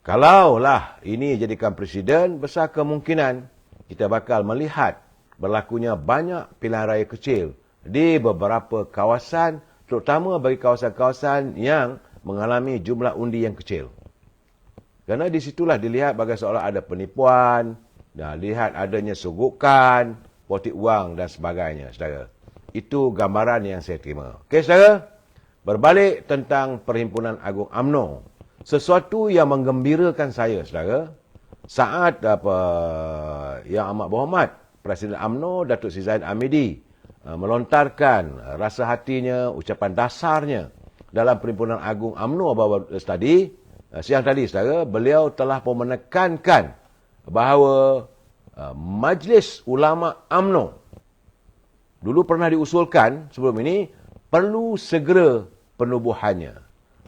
Kalaulah ini jadikan presiden, besar kemungkinan kita bakal melihat berlakunya banyak pilihan raya kecil di beberapa kawasan, terutama bagi kawasan-kawasan yang mengalami jumlah undi yang kecil. Kerana di situlah dilihat bagai seolah ada penipuan, dan lihat adanya sogokan, politik wang dan sebagainya, saudara. Itu gambaran yang saya terima. Okey, saudara. Berbalik tentang Perhimpunan Agung UMNO. Sesuatu yang menggembirakan saya, saudara, saat Yang Amat Berhormat Presiden UMNO, Datuk Seri Zahid Hamidi, melontarkan rasa hatinya, ucapan dasarnya dalam Perhimpunan Agung UMNO siang tadi, saudara, beliau telah pun menekankan bahawa Majlis Ulama UMNO dulu pernah diusulkan sebelum ini perlu segera penubuhannya.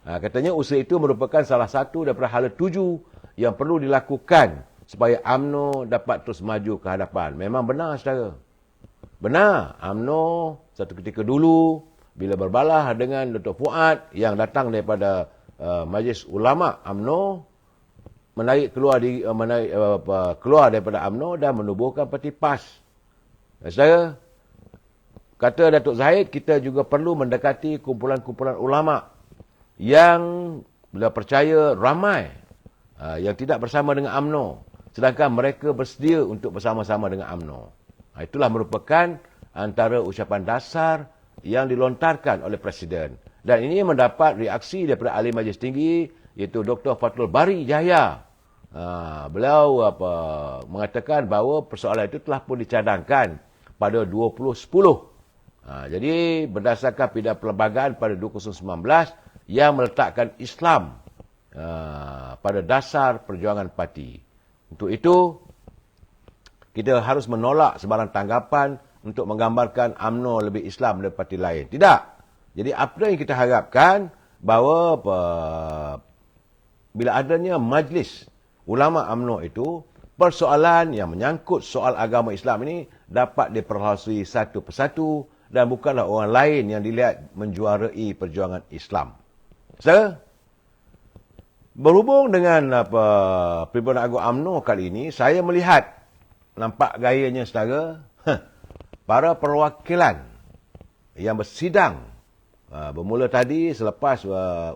Katanya usaha itu merupakan salah satu daripada hala tuju yang perlu dilakukan supaya UMNO dapat terus maju ke hadapan. Memang benar, saudara. Benar, UMNO satu ketika dulu bila berbalah dengan Dr. Fuad yang datang daripada Majlis Ulama UMNO, keluar daripada UMNO dan menubuhkan parti PAS. Saudara, kata Datuk Zahid, kita juga perlu mendekati kumpulan-kumpulan ulama yang beliau percaya ramai yang tidak bersama dengan UMNO, sedangkan mereka bersedia untuk bersama-sama dengan UMNO. Itulah merupakan antara ucapan dasar yang dilontarkan oleh Presiden. Dan ini mendapat reaksi daripada Ahli Majlis Tinggi, iaitu Dr. Fathul Bari Yahya. Beliau mengatakan bahawa persoalan itu telah pun dicadangkan pada 2010. Jadi berdasarkan pidato perlembagaan pada 2019 yang meletakkan Islam pada dasar perjuangan parti. Untuk itu, kita harus menolak sebarang tanggapan untuk menggambarkan UMNO lebih Islam daripada parti lain. Tidak. Jadi apa yang kita harapkan bahawa bila adanya majlis ulama UMNO itu, persoalan yang menyangkut soal agama Islam ini dapat diperhasui satu persatu dan bukanlah orang lain yang dilihat menjuarai perjuangan Islam. Saudara, berhubung dengan Perhimpunan Agung UMNO kali ini, saya melihat nampak gayanya saudara, para perwakilan yang bersidang bermula tadi selepas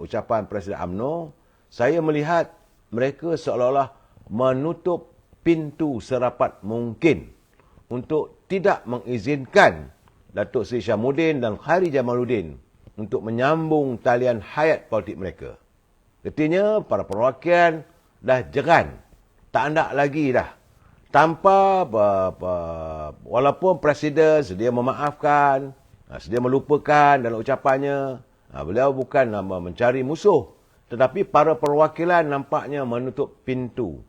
ucapan Presiden UMNO, saya melihat mereka seolah-olah menutup pintu serapat mungkin untuk tidak mengizinkan Datuk Seri Syahmuddin dan Khairi Jamaluddin untuk menyambung talian hayat politik mereka. Artinya, para perwakilan dah jeran. Tak nak lagi dah. Tanpa, walaupun Presiden sedia memaafkan, sedia melupakan dalam ucapannya, beliau bukan mencari musuh. Tetapi para perwakilan nampaknya menutup pintu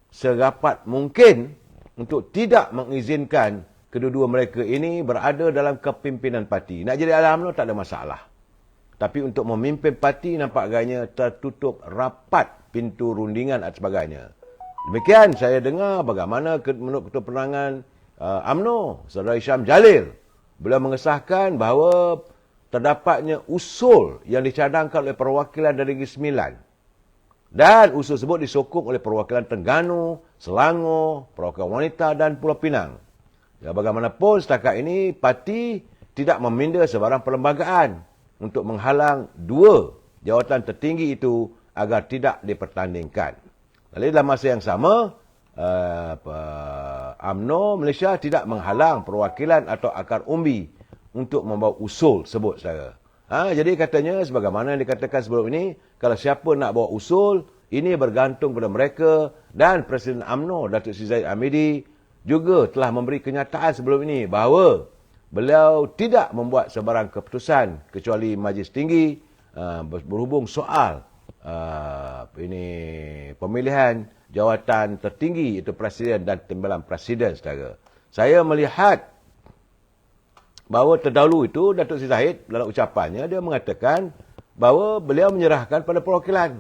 serapat mungkin untuk tidak mengizinkan kedua-dua mereka ini berada dalam kepimpinan parti. Nak jadi ahli UMNO tak ada masalah. Tapi untuk memimpin parti nampak agaknya tertutup rapat pintu rundingan dan sebagainya. Demikian saya dengar bagaimana menurut Ketua Penerangan UMNO, Saudara Hisham Jalil, beliau mengesahkan bahawa terdapatnya usul yang dicadangkan oleh perwakilan dari Negeri Sembilan. Dan usul tersebut disokong oleh perwakilan Terengganu, Selangor, perwakilan wanita dan Pulau Pinang. Ya, bagaimanapun setakat ini parti tidak meminda sebarang perlembagaan untuk menghalang dua jawatan tertinggi itu agar tidak dipertandingkan. Jadi dalam masa yang sama, UMNO Malaysia tidak menghalang perwakilan atau akar umbi untuk membawa usul sebut saya. Jadi katanya sebagaimana yang dikatakan sebelum ini, kalau siapa nak bawa usul, ini bergantung pada mereka, dan Presiden UMNO Datuk Seri Zahid Hamidi juga telah memberi kenyataan sebelum ini bahawa beliau tidak membuat sebarang keputusan kecuali Majlis Tinggi berhubung soal pemilihan jawatan tertinggi itu Presiden dan Timbalan Presiden saudara. Saya melihat bahawa terdahulu itu Datuk Seri Zahid dalam ucapannya dia mengatakan bahawa beliau menyerahkan pada perwakilan.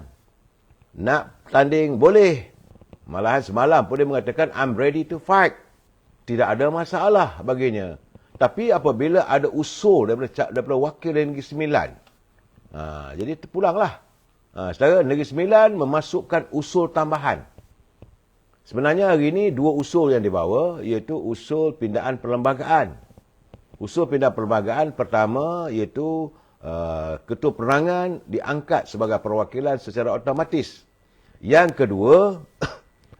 Nak tanding boleh. Malahan semalam pun dia mengatakan I'm ready to fight. Tidak ada masalah baginya. Tapi apabila ada usul daripada wakil dari Negeri Sembilan, jadi terpulanglah. Saudara, Negeri Sembilan memasukkan usul tambahan. Sebenarnya hari ini dua usul yang dibawa, iaitu usul pindaan perlembagaan. Usul pindahan perlembagaan pertama iaitu Ketua Penerangan diangkat sebagai perwakilan secara otomatis. Yang kedua,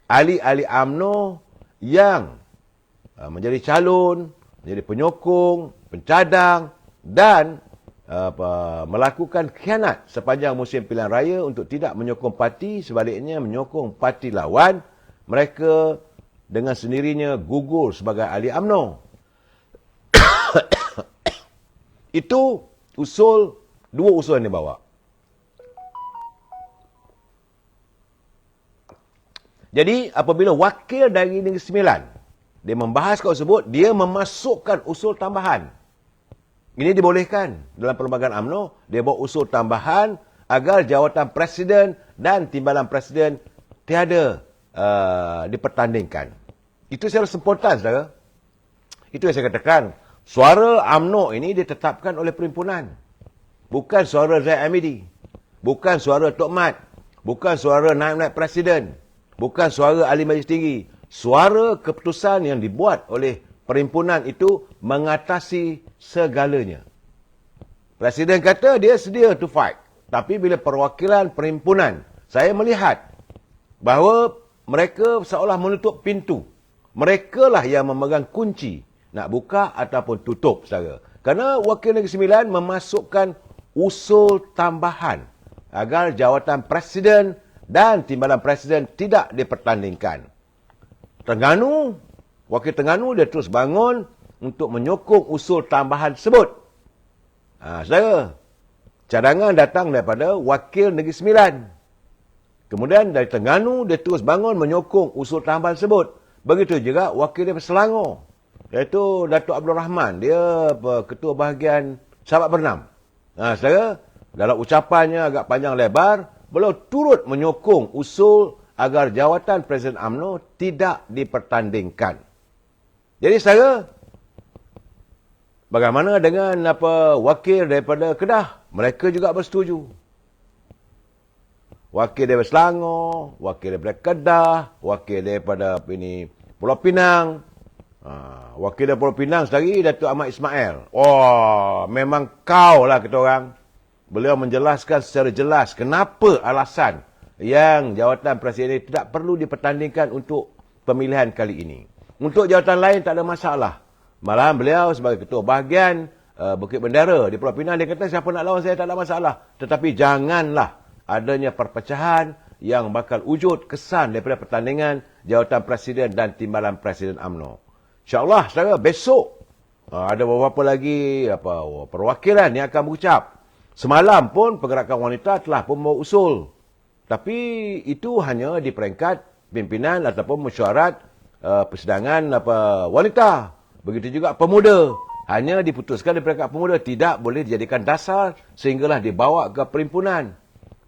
ahli-ahli UMNO yang menjadi calon, menjadi penyokong, pencadang dan melakukan khianat sepanjang musim pilihan raya untuk tidak menyokong parti, sebaliknya menyokong parti lawan, mereka dengan sendirinya gugur sebagai ahli UMNO. Itu dua usul yang dibawa. Jadi apabila wakil dari Negeri Sembilan dia membahas kau sebut, dia memasukkan usul tambahan. Ini dibolehkan dalam perlembagaan UMNO, dia bawa usul tambahan agar jawatan Presiden dan Timbalan Presiden tiada dipertandingkan. Itu secara spontan, saudara. Itu yang saya katakan. Suara UMNO ini ditetapkan oleh perhimpunan. Bukan suara Zahid Hamidi. Bukan suara Tok Mat. Bukan suara naib-naib Presiden. Bukan suara Ahli Majlis Tinggi. Suara keputusan yang dibuat oleh perhimpunan itu mengatasi segalanya. Presiden kata dia sedia to fight. Tapi bila perwakilan perhimpunan, saya melihat bahawa mereka seolah menutup pintu. Mereka lah yang memegang kunci nak buka ataupun tutup, saudara. Kerana Wakil Negeri Sembilan memasukkan usul tambahan agar jawatan Presiden dan Timbalan Presiden tidak dipertandingkan. Terengganu, Wakil Terengganu dia terus bangun untuk menyokong usul tambahan tersebut. Saudara, cadangan datang daripada Wakil Negeri Sembilan. Kemudian dari Terengganu dia terus bangun menyokong usul tambahan tersebut. Begitu juga Wakil daripada Selangor, iaitu Datuk Abdul Rahman. Dia Ketua Bahagian Sahabat Bernam. Saudara, dalam ucapannya agak panjang lebar, beliau turut menyokong usul agar jawatan Presiden UMNO tidak dipertandingkan. Jadi saudara, bagaimana dengan wakil daripada Kedah? Mereka juga bersetuju. Wakil daripada Selangor, wakil daripada Kedah, wakil daripada Pulau Pinang. Wakil daripada Pulau Pinang sendiri, Datuk Ahmad Ismail. Memang kau lah kita orang. Beliau menjelaskan secara jelas kenapa alasan yang jawatan Presiden ini tidak perlu dipertandingkan untuk pemilihan kali ini. Untuk jawatan lain tak ada masalah. Malahan beliau sebagai Ketua Bahagian Bukit Bendera di Pulau Pinang, dia kata siapa nak lawan saya tak ada masalah. Tetapi janganlah adanya perpecahan yang bakal wujud kesan daripada pertandingan jawatan Presiden dan Timbalan Presiden UMNO. InsyaAllah, saudara, besok ada beberapa lagi perwakilan yang akan berucap. Semalam pun pergerakan wanita telah pun membawa usul. Tapi itu hanya di peringkat pimpinan ataupun mesyuarat persidangan wanita. Begitu juga pemuda. Hanya diputuskan di peringkat pemuda. Tidak boleh dijadikan dasar sehinggalah dibawa ke perhimpunan.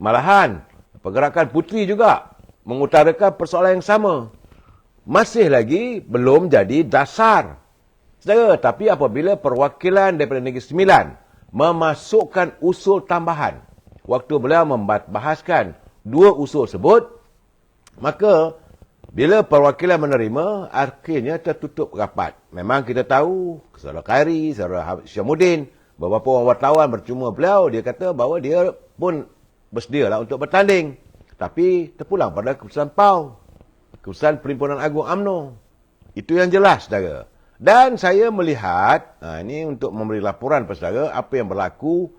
Malahan, pergerakan puteri juga mengutarakan persoalan yang sama. Masih lagi belum jadi dasar. Saudara, tapi apabila perwakilan daripada Negeri Sembilan memasukkan usul tambahan, waktu beliau membahaskan dua usul tersebut, maka bila perwakilan menerima, akhirnya tertutup rapat. Memang kita tahu, Saudara Khairi, Saudara Syamuddin, beberapa orang wartawan bercuma beliau, dia kata bahawa dia pun bersedialah untuk bertanding. Tapi terpulang pada keputusan PAU, keputusan Perhimpunan Agung UMNO. Itu yang jelas, saudara. Dan saya melihat, ini untuk memberi laporan kepada saudara, apa yang berlaku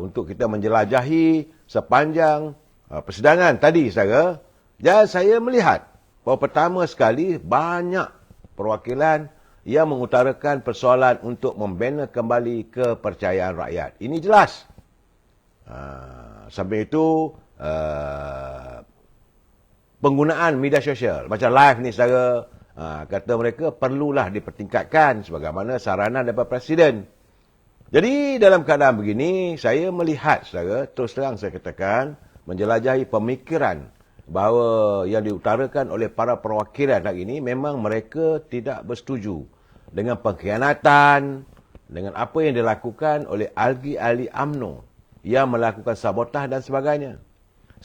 untuk kita menjelajahi sepanjang persidangan tadi, saudara. Dan saya melihat bahawa pertama sekali banyak perwakilan yang mengutarakan persoalan untuk membina kembali kepercayaan rakyat. Ini jelas. Sampai itu, penggunaan media sosial, macam live ni, saudara, kata mereka perlulah dipertingkatkan sebagaimana saranan daripada Presiden. Jadi dalam keadaan begini, saya melihat, saudara, terus terang saya katakan, menjelajahi pemikiran bahawa yang diutarakan oleh para perwakilan hari ini memang mereka tidak bersetuju dengan pengkhianatan, dengan apa yang dilakukan oleh ahli UMNO yang melakukan sabotah dan sebagainya.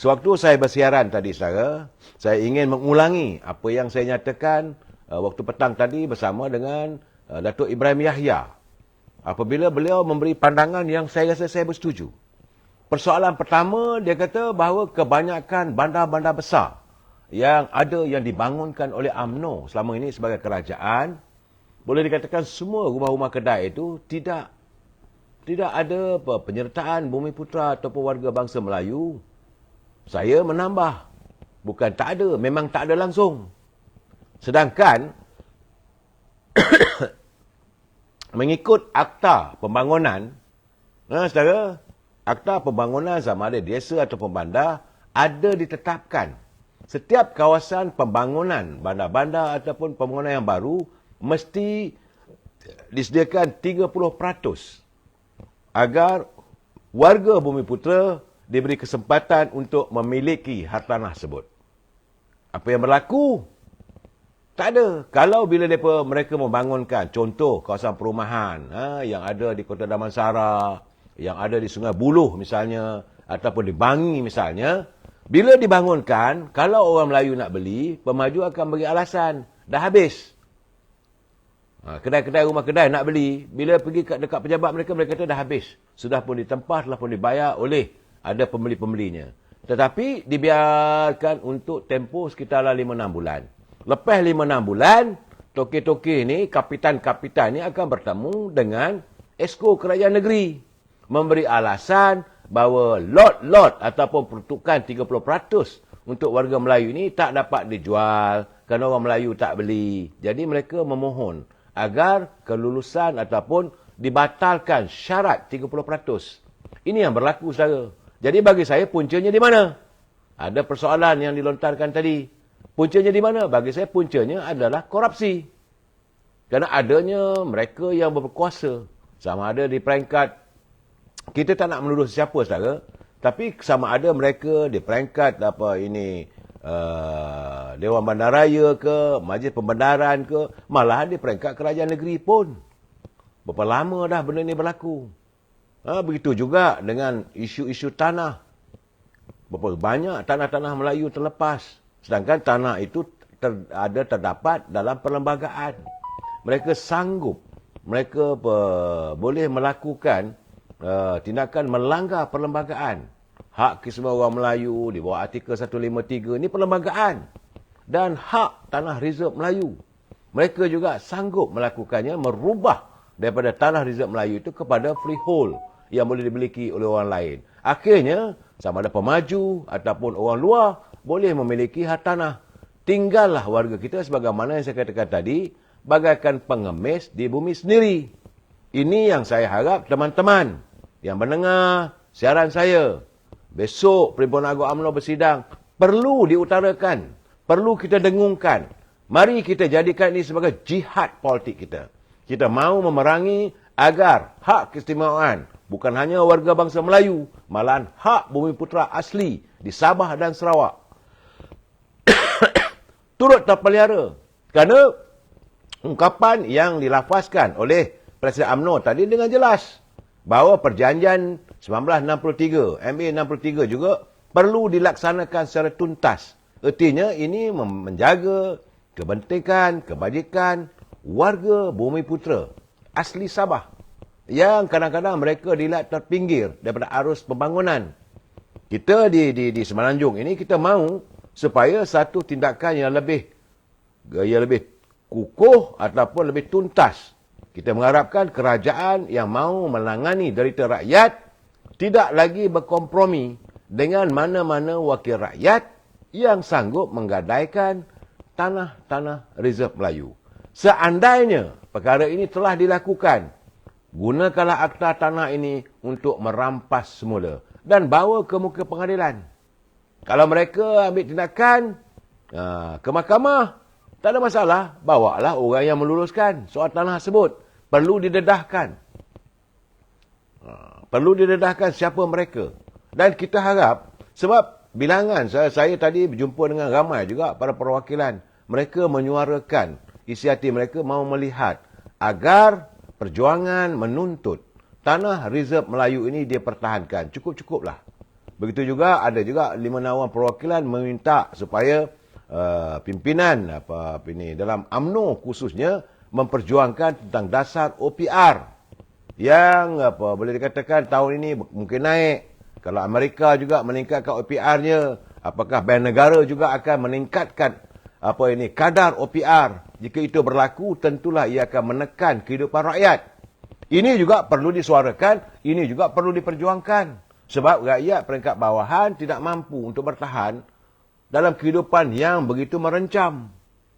Sewaktu saya bersiaran tadi, saudara, saya ingin mengulangi apa yang saya nyatakan waktu petang tadi bersama dengan Datuk Ibrahim Yahya. Apabila beliau memberi pandangan yang saya rasa saya bersetuju. Persoalan pertama, dia kata bahawa kebanyakan bandar-bandar besar yang ada yang dibangunkan oleh UMNO selama ini sebagai kerajaan, boleh dikatakan semua rumah-rumah kedai itu tidak ada penyertaan Bumiputera ataupun warga bangsa Melayu. Saya menambah, bukan tak ada, memang tak ada langsung. Sedangkan mengikut akta pembangunan, saudara, akta pembangunan sama ada desa ataupun bandar ada ditetapkan. Setiap kawasan pembangunan bandar-bandar ataupun pembangunan yang baru mesti disediakan 30% agar warga Bumiputera diberi kesempatan untuk memiliki hartanah tersebut. Apa yang berlaku? Tak ada. Kalau bila mereka membangunkan, contoh kawasan perumahan yang ada di Kota Damansara, yang ada di Sungai Buloh misalnya, ataupun di Bangi misalnya, bila dibangunkan, kalau orang Melayu nak beli, pemaju akan bagi alasan, dah habis. Kedai-kedai, rumah kedai nak beli, bila pergi dekat pejabat mereka, mereka kata dah habis. Sudah pun ditempah, telah pun dibayar oleh ada pembeli-pembelinya. Tetapi dibiarkan untuk tempoh sekitar 5-6 bulan. Lepas 5-6 bulan, toke-toke ni, kapitan-kapitan ni akan bertemu dengan esko kerajaan negeri. Memberi alasan bahawa lot-lot ataupun peruntukan 30% untuk warga Melayu ni tak dapat dijual kerana orang Melayu tak beli. Jadi mereka memohon agar kelulusan ataupun dibatalkan syarat 30%. Ini yang berlaku, saudara. Jadi bagi saya puncanya di mana? Ada persoalan yang dilontarkan tadi. Puncanya di mana? Bagi saya puncanya adalah korupsi. Kerana adanya mereka yang berkuasa. Sama ada di peringkat, kita tak nak menuduh sesiapa, saudara. Tapi sama ada mereka di peringkat Dewan Bandaraya ke, Majlis Pembenaran ke, malahan di peringkat kerajaan negeri pun. Berapa lama dah benda ni berlaku? Begitu juga dengan isu-isu tanah. Berapa banyak tanah-tanah Melayu terlepas. Sedangkan tanah itu terdapat dalam perlembagaan. Mereka sanggup, mereka boleh melakukan tindakan melanggar perlembagaan. Hak kesemuanya orang Melayu di bawah artikel 153 ini perlembagaan. Dan hak tanah reserve Melayu. Mereka juga sanggup melakukannya, merubah daripada tanah reserve Melayu itu kepada freehold yang boleh dimiliki oleh orang lain. Akhirnya, sama ada pemaju ataupun orang luar boleh memiliki hak tanah. Tinggallah warga kita sebagaimana yang saya katakan tadi, bagaikan pengemis di bumi sendiri. Ini yang saya harap teman-teman yang mendengar siaran saya. Besok Perhimpunan Agung UMNO bersidang, perlu diutarakan, perlu kita dengungkan. Mari kita jadikan ini sebagai jihad politik kita. Kita mahu memerangi agar hak keistimewaan bukan hanya warga bangsa Melayu, malahan hak bumi putera asli di Sabah dan Sarawak turut terpelihara. Kerana ungkapan yang dilafazkan oleh Presiden UMNO tadi dengan jelas bahawa perjanjian 1963, MA 63 juga perlu dilaksanakan secara tuntas. Artinya ini menjaga kepentingan, kebajikan warga bumi putera asli Sabah yang kadang-kadang mereka dilihat terpinggir daripada arus pembangunan. Kita di Semenanjung ini kita mahu supaya satu tindakan yang lebih kukuh ataupun lebih tuntas. Kita mengharapkan kerajaan yang mahu menangani derita rakyat tidak lagi berkompromi dengan mana-mana wakil rakyat yang sanggup menggadaikan tanah-tanah reserve Melayu. Seandainya perkara ini telah dilakukan, gunakanlah akta tanah ini untuk merampas semula dan bawa ke muka pengadilan. Kalau mereka ambil tindakan ke mahkamah, tak ada masalah, bawalah orang yang meluluskan soal tanah tersebut. Perlu didedahkan. Perlu didedahkan siapa mereka. Dan kita harap, sebab bilangan, saya tadi berjumpa dengan ramai juga para perwakilan. Mereka menyuarakan isi hati mereka mahu melihat agar perjuangan menuntut tanah reserve Melayu ini dipertahankan. Cukup-cukuplah. Begitu juga ada juga 5 naungan perwakilan meminta supaya pimpinan dalam UMNO khususnya memperjuangkan tentang dasar OPR yang boleh dikatakan tahun ini mungkin naik. Kalau Amerika juga meningkatkan OPR-nya, apakah Bank Negara juga akan meningkatkan kadar OPR? Jika itu berlaku, tentulah ia akan menekan kehidupan rakyat. Ini juga perlu disuarakan, ini juga perlu diperjuangkan. Sebab rakyat peringkat bawahan tidak mampu untuk bertahan dalam kehidupan yang begitu merencam.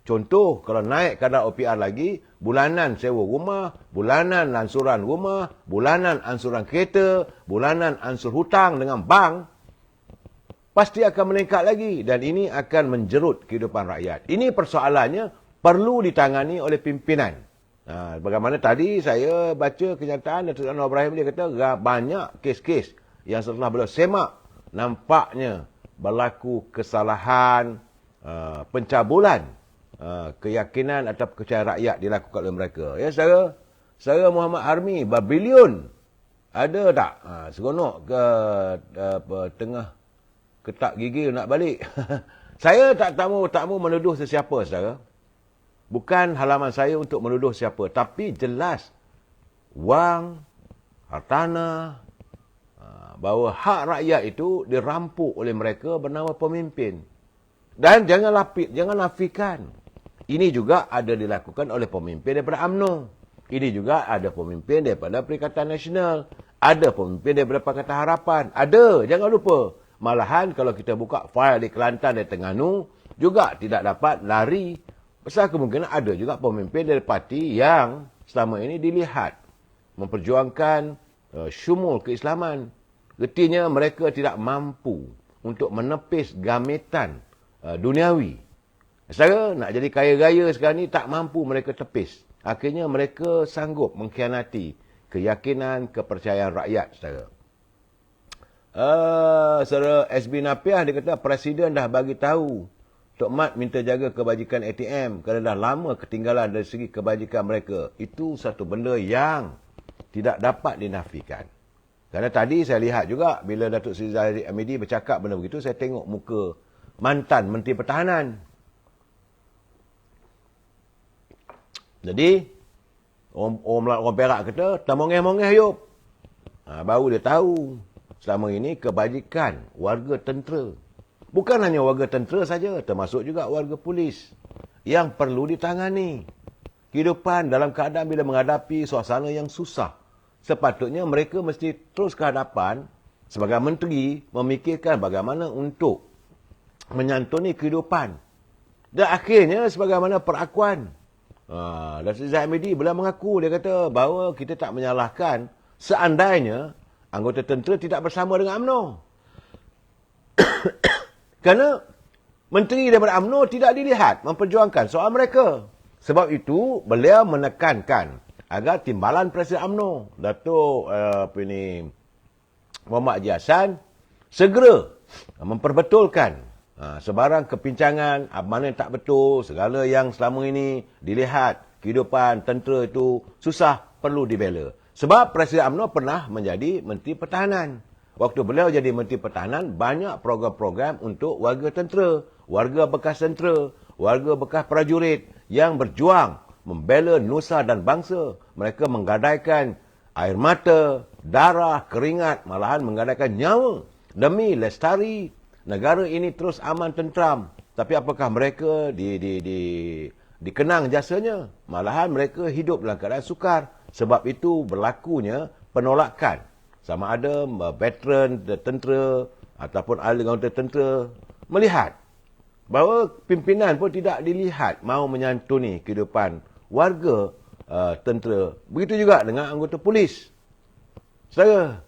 Contoh, kalau naik kadar OPR lagi, bulanan sewa rumah, bulanan ansuran rumah, bulanan ansuran kereta, bulanan ansur hutang dengan bank, pasti akan meningkat lagi. Dan ini akan menjerut kehidupan rakyat. Ini persoalannya perlu ditangani oleh pimpinan. Bagaimana tadi saya baca kenyataan Datuk Anwar Ibrahim, dia kata banyak kes-kes yang setelah beliau semak, nampaknya berlaku kesalahan, pencabulan keyakinan atau kepercayaan rakyat dilakukan oleh mereka. Ya, saudara Muhammad Harmi berbilion. Ada tak? Seronok ke tengah ketak gigi nak balik. Saya tak mahu menuduh sesiapa, saudara. Bukan halaman saya untuk menuduh siapa. Tapi jelas wang, hartanah, bahawa hak rakyat itu dirampok oleh mereka bernama pemimpin. Dan jangan nafikan. Ini juga ada dilakukan oleh pemimpin daripada UMNO. Ini juga ada pemimpin daripada Perikatan Nasional. Ada pemimpin daripada Pakatan Harapan. Ada, jangan lupa. Malahan kalau kita buka fail di Kelantan dan Terengganu, juga tidak dapat lari. Besar kemungkinan ada juga pemimpin dari parti yang selama ini dilihat memperjuangkan syumul keislaman. Artinya mereka tidak mampu untuk menepis gametan duniawi. Saya nak jadi kaya raya sekarang ni tak mampu mereka tepis. Akhirnya mereka sanggup mengkhianati keyakinan, kepercayaan rakyat, saudara. Saudara SB Napiah, dia kata Presiden dah bagi tahu Tok Mat minta jaga kebajikan ATM kerana dah lama ketinggalan dari segi kebajikan mereka. Itu satu benda yang tidak dapat dinafikan. Kerana tadi saya lihat juga bila Datuk Seri Zahid Hamidi bercakap benda begitu, saya tengok muka mantan Menteri Pertahanan. Jadi, orang Perak kata, tak mongeh-mongeh yuk. Baru dia tahu selama ini kebajikan warga tentera. Bukan hanya warga tentera saja, termasuk juga warga polis yang perlu ditangani. Kehidupan dalam keadaan bila menghadapi suasana yang susah. Sepatutnya mereka mesti terus ke hadapan sebagai menteri memikirkan bagaimana untuk menyantuni kehidupan. Dan akhirnya sebagaimana perakuan. Datuk Zahid Hamidi bila mengaku, dia kata bahawa kita tak menyalahkan seandainya anggota tentera tidak bersama dengan UMNO. Kerana menteri daripada UMNO tidak dilihat memperjuangkan soal mereka. Sebab itu, beliau menekankan agar timbalan Presiden UMNO, Datuk Muhammad Haji Hassan, segera memperbetulkan sebarang kepincangan, mana yang tak betul, segala yang selama ini dilihat kehidupan tentera itu susah, perlu dibela. Sebab Presiden UMNO pernah menjadi Menteri Pertahanan. Waktu beliau jadi Menteri Pertahanan, banyak program-program untuk warga tentera, warga bekas tentera, warga bekas prajurit yang berjuang membela nusa dan bangsa. Mereka menggadaikan air mata, darah, keringat, malahan menggadaikan nyawa demi lestari negara ini terus aman tentram. Tapi apakah mereka dikenang jasanya? Malahan mereka hidup dalam keadaan sukar. Sebab itu berlakunya penolakan. Sama ada veteran tentera ataupun ahli anggota tentera melihat bahawa pimpinan pun tidak dilihat mahu menyantuni kehidupan warga tentera. Begitu juga dengan anggota polis. Saudara.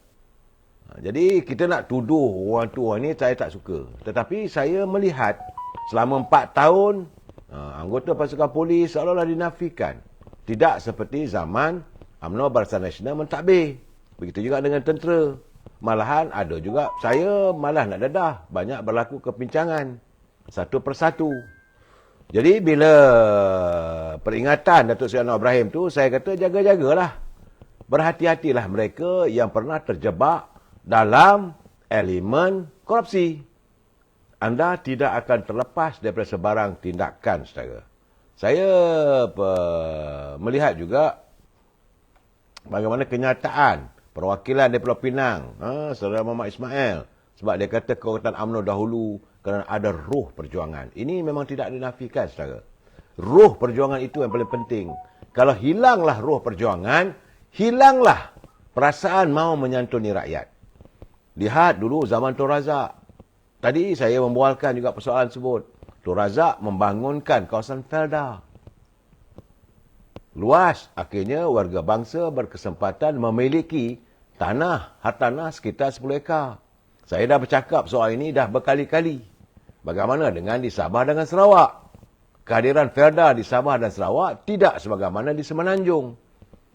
Jadi kita nak tuduh orang tu orang ni, saya tak suka. Tetapi saya melihat selama 4 tahun anggota pasukan polis seolah-olah dinafikan. Tidak seperti zaman UMNO Barisan Nasional mentadbir. Begitu juga dengan tentera. Malahan ada juga, saya malah nak dedah. Banyak berlaku kepincangan. Satu persatu. Jadi bila peringatan Datuk Seri Anwar Ibrahim tu, saya kata jaga-jagalah. Berhati-hatilah mereka yang pernah terjebak dalam elemen korupsi. Anda tidak akan terlepas daripada sebarang tindakan, saudara. Saya melihat juga bagaimana kenyataan perwakilan di Pulau Pinang, Saudara Muhammad Ismail, sebab dia kata kekuatan UMNO dahulu kerana ada ruh perjuangan. Ini memang tidak dinafikan, saudara. Ruh perjuangan itu yang paling penting. Kalau hilanglah ruh perjuangan, hilanglah perasaan mahu menyantuni rakyat. Lihat dulu zaman Tun Razak. Tadi saya membualkan juga persoalan tersebut. Tun Razak membangunkan kawasan Felda. Luas, akhirnya warga bangsa berkesempatan memiliki hartanah sekitar 10 ekar. Saya dah bercakap soal ini dah berkali-kali. Bagaimana dengan di Sabah dengan Sarawak? Kehadiran Felda di Sabah dan Sarawak tidak sebagaimana di Semenanjung.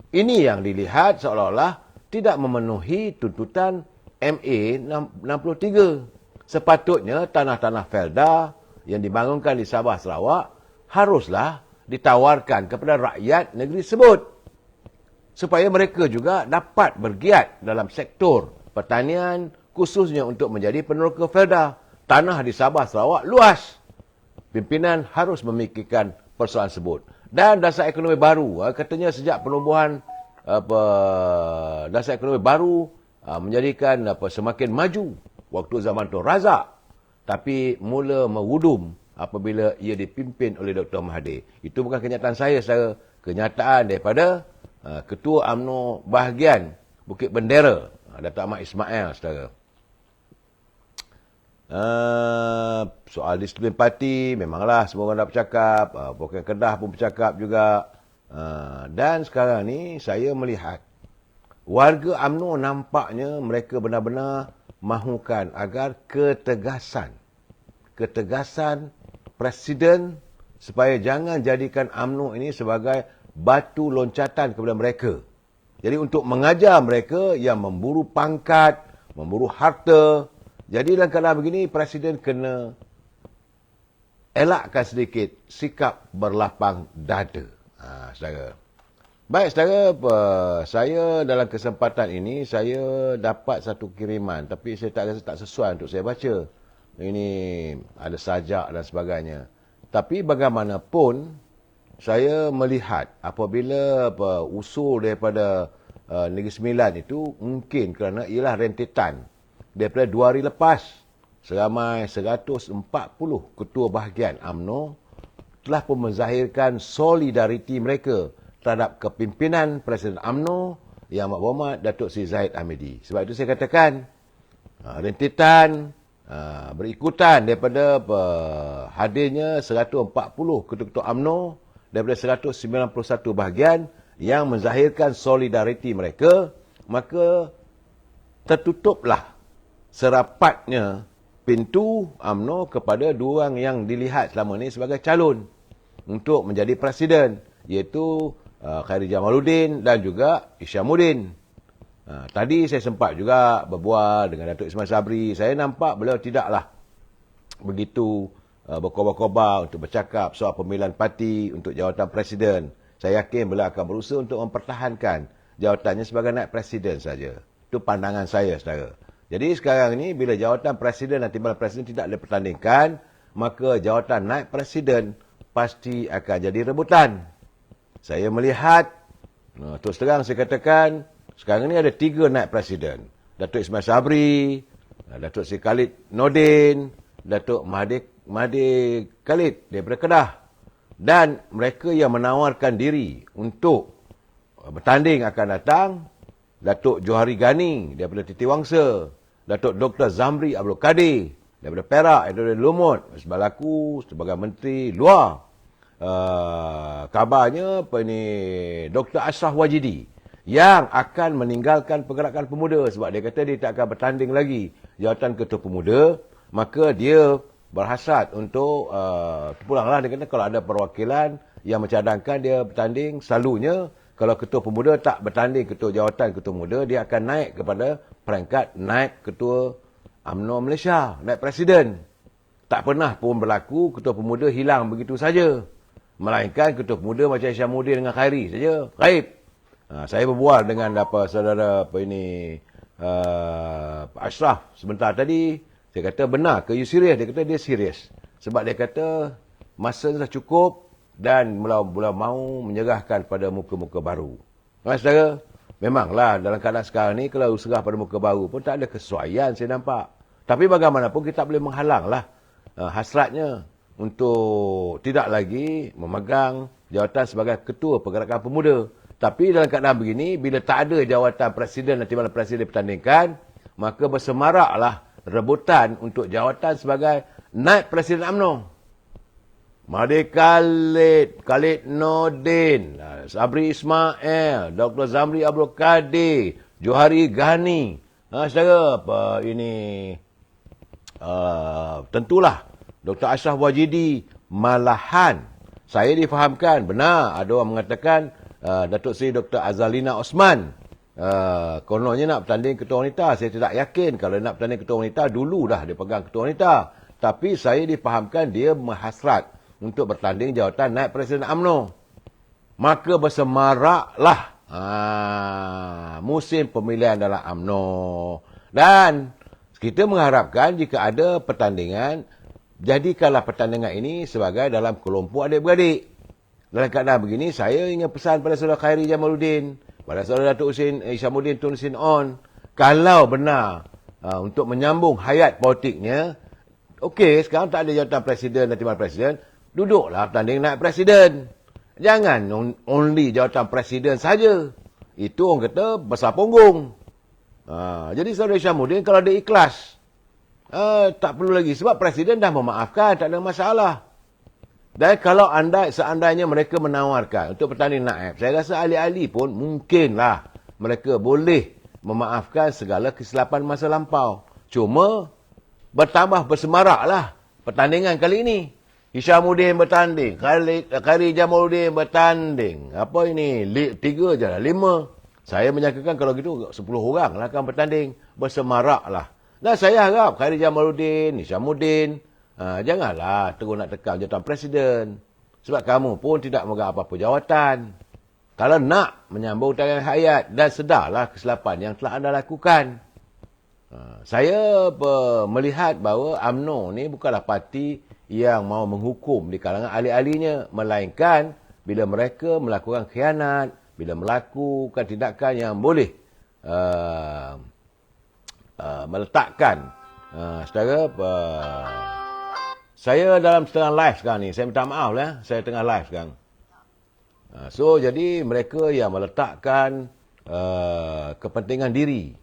Ini yang dilihat seolah-olah tidak memenuhi tuntutan MA 63. Sepatutnya tanah-tanah Felda yang dibangunkan di Sabah Sarawak haruslah ditawarkan kepada rakyat negeri tersebut. Supaya mereka juga dapat bergiat dalam sektor pertanian, khususnya untuk menjadi peneroka Felda. Tanah di Sabah Sarawak luas. Pimpinan harus memikirkan persoalan tersebut. Dan dasar ekonomi baru, katanya sejak penubuhan dasar ekonomi baru menjadikan semakin maju waktu zaman Tun Razak, tapi mula mewudum apabila ia dipimpin oleh Dr. Mahathir. Itu bukan kenyataan saya, saudara. Kenyataan daripada Ketua UMNO bahagian Bukit Bendera, Datuk Ahmad Ismail, saudara. Soal disiplin parti, memanglah semua orang dah bercakap, Bukan Kedah pun bercakap juga. Dan sekarang ni saya melihat warga UMNO nampaknya mereka benar-benar mahukan agar ketegasan Presiden supaya jangan jadikan UMNO ini sebagai batu loncatan kepada mereka. Jadi untuk mengajar mereka yang memburu pangkat, memburu harta. Jadi dalam keadaan begini, Presiden kena elakkan sedikit sikap berlapang dada. Saudara. Baik, saudara, saya dalam kesempatan ini, saya dapat satu kiriman. Tapi saya tak rasa tak sesuai untuk saya baca. Ini ada sajak dan sebagainya. Tapi bagaimanapun, saya melihat apabila usul daripada Negeri Sembilan itu mungkin kerana ialah rentetan daripada 2 hari lepas, seramai 140 ketua bahagian UMNO telah pun menzahirkan solidariti mereka terhadap kepimpinan Presiden UMNO Yang Amat Berhormat Datuk Seri Zahid Hamidi. Sebab itu saya katakan rentetan berikutan daripada hadirnya 140 ketua-ketua UMNO daripada 191 bahagian yang menzahirkan solidariti mereka, maka tertutuplah serapatnya pintu UMNO kepada dua orang yang dilihat selama ini sebagai calon untuk menjadi presiden, iaitu Khairi Jamaluddin dan juga Isyamuddin. Tadi saya sempat juga berbual dengan Datuk Ismail Sabri. Saya nampak beliau tidaklah begitu berkobar-kobar untuk bercakap soal pemilihan parti untuk jawatan presiden. Saya yakin beliau akan berusaha untuk mempertahankan jawatannya sebagai naib presiden saja. Itu pandangan saya, saudara. Jadi sekarang ini bila jawatan presiden dan timbalan presiden tidak dipertandingkan, maka jawatan naib presiden pasti akan jadi rebutan. Saya melihat, terus terang saya katakan, sekarang ini ada 3 naib presiden. Datuk Ismail Sabri, Datuk Seri Khalid Nordin, Datuk Mahathir Khalid daripada Kedah. Dan mereka yang menawarkan diri untuk bertanding akan datang, Datuk Johari Ghani daripada Titi Wangsa, Datuk Dr. Zamri Abdul Kadir daripada Perak, daripada Lumut, sebalaku sebagai Menteri Luar. Kabarnya Dr. Ashraf Wajidi yang akan meninggalkan Pergerakan Pemuda sebab dia kata dia tak akan bertanding lagi jawatan Ketua Pemuda, maka dia berhasrat untuk pulanglah. Dia kata kalau ada perwakilan yang mencadangkan dia bertanding, selalunya kalau Ketua Pemuda tak bertanding ketua jawatan Ketua Pemuda, dia akan naik kepada peringkat naib Ketua UMNO Malaysia, naib Presiden. Tak pernah pun berlaku Ketua Pemuda hilang begitu saja, melainkan Ketua Pemuda macam Isyamuddin dengan Khairi saja, gaib. Saya berbual dengan saudara Pak Ashraf sebentar tadi. Saya kata, benar ke you serius? Dia kata dia serius. Sebab dia kata masa dah cukup dan mula mahu menyerahkan pada muka-muka baru. Saudara, memanglah dalam keadaan sekarang ni kalau serah pada muka baru pun tak ada kesesuaian saya nampak. Tapi bagaimanapun kita boleh menghalanglah hasratnya untuk tidak lagi memegang jawatan sebagai Ketua Pergerakan Pemuda. Tapi dalam keadaan begini, bila tak ada jawatan Presiden dan timbalan Presiden dipertandingkan, maka bersemaraklah rebutan untuk jawatan sebagai naib Presiden UMNO. Mahathir Khalid Nordin, Sabri Ismail, Dr. Zamri Abdul Kadir, Johari Ghani. Saudara, tentulah Dr. Ashraf Wajidi. Malahan saya difahamkan, benar ada orang mengatakan Datuk Seri Dr. Azalina Osman kononnya nak bertanding ketua wanita. Saya tidak yakin kalau nak bertanding ketua wanita, dulu dah dia pegang ketua wanita. Tapi saya difahamkan dia menghasrat untuk bertanding jawatan naib Presiden UMNO. Maka bersemaraklah musim pemilihan dalam UMNO. Dan kita mengharapkan jika ada pertandingan, jadikanlah pertandingan ini sebagai dalam kelompok adik-beradik. Dalam keadaan begini, saya ingin pesan pada saudara Khairi Jamaluddin, pada saudara Datuk Isyamuddin Tun Sin On, kalau benar untuk menyambung hayat politiknya, okey, sekarang tak ada jawatan presiden dan timbalan presiden, duduklah bertanding naik presiden. Jangan only jawatan presiden saja. Itu orang kata besar punggung. Jadi saudara Isyamuddin kalau dia ikhlas, tak perlu lagi. Sebab presiden dah memaafkan, tak ada masalah. Dan kalau seandainya mereka menawarkan untuk bertanding naib, saya rasa ahli-ahli pun mungkinlah mereka boleh memaafkan segala kesilapan masa lampau. Cuma bertambah bersemaraklah pertandingan kali ini. Isyamuddin bertanding, Khairi Jamaluddin bertanding. Apa ini? 3 je lah, 5. Saya menyangkakan kalau gitu 10 orang lah akan bertanding. Bersemaraklah. Dan saya harap Khairi Jamaluddin, Isyamuddin, janganlah terus nak tekan jawatan presiden. Sebab kamu pun tidak memegang apa-apa jawatan. Kalau nak menyambung tangan hayat dan sedarlah kesilapan yang telah anda lakukan. Saya melihat bahawa UMNO ni bukanlah parti yang mau menghukum di kalangan ahli-ahlinya. Melainkan bila mereka melakukan khianat, bila melakukan tindakan yang boleh meletakkan saya dalam setengah live sekarang ni. Saya minta maaf lah. Saya tengah live sekarang. So, jadi mereka yang meletakkan kepentingan diri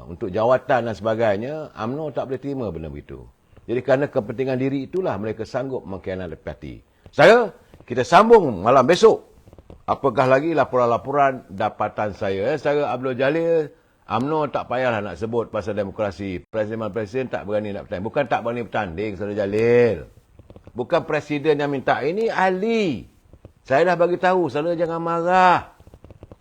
untuk jawatan dan sebagainya, UMNO tak boleh terima benda begitu. Jadi kerana kepentingan diri itulah mereka sanggup mengkhianati parti. Kita sambung malam besok. Apakah lagi laporan-laporan dapatan saya. Saya Abdul Jalil, UMNO tak payahlah nak sebut pasal demokrasi. Presiden tak berani nak bertanding. Bukan tak berani bertanding, Saudara Jalil. Bukan presiden yang minta. Ini ahli. Saya dah bagi tahu, saudara jangan marah.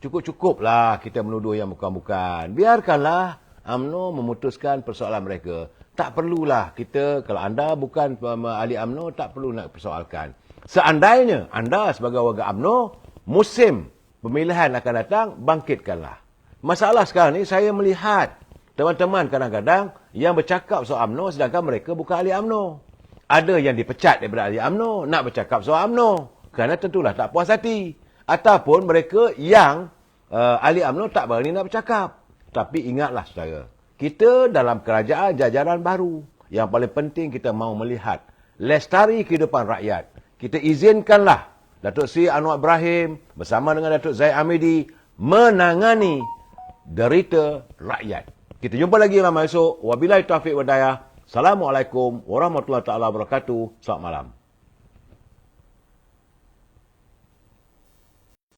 Cukup-cukuplah kita menuduh yang bukan-bukan. Biarkanlah UMNO memutuskan persoalan mereka. Tak perlulah kita, kalau anda bukan ahli UMNO, tak perlu nak persoalkan. Seandainya anda sebagai warga UMNO, musim pemilihan akan datang, bangkitkanlah. Masalah sekarang ni saya melihat teman-teman kadang-kadang yang bercakap soal UMNO sedangkan mereka bukan ahli UMNO. Ada yang dipecat daripada ahli UMNO nak bercakap soal UMNO kerana tentulah tak puas hati. Ataupun mereka yang ahli UMNO tak berani nak bercakap. Tapi ingatlah saudara, kita dalam kerajaan jajaran baru. Yang paling penting kita mahu melihat lestari kehidupan rakyat. Kita izinkanlah Datuk Seri Anwar Ibrahim bersama dengan Datuk Zahid Hamidi menangani derita rakyat. Kita jumpa lagi malam esok. Wabillahi taufiq wa hidayah. Assalamualaikum warahmatullahi wabarakatuh. Selamat malam.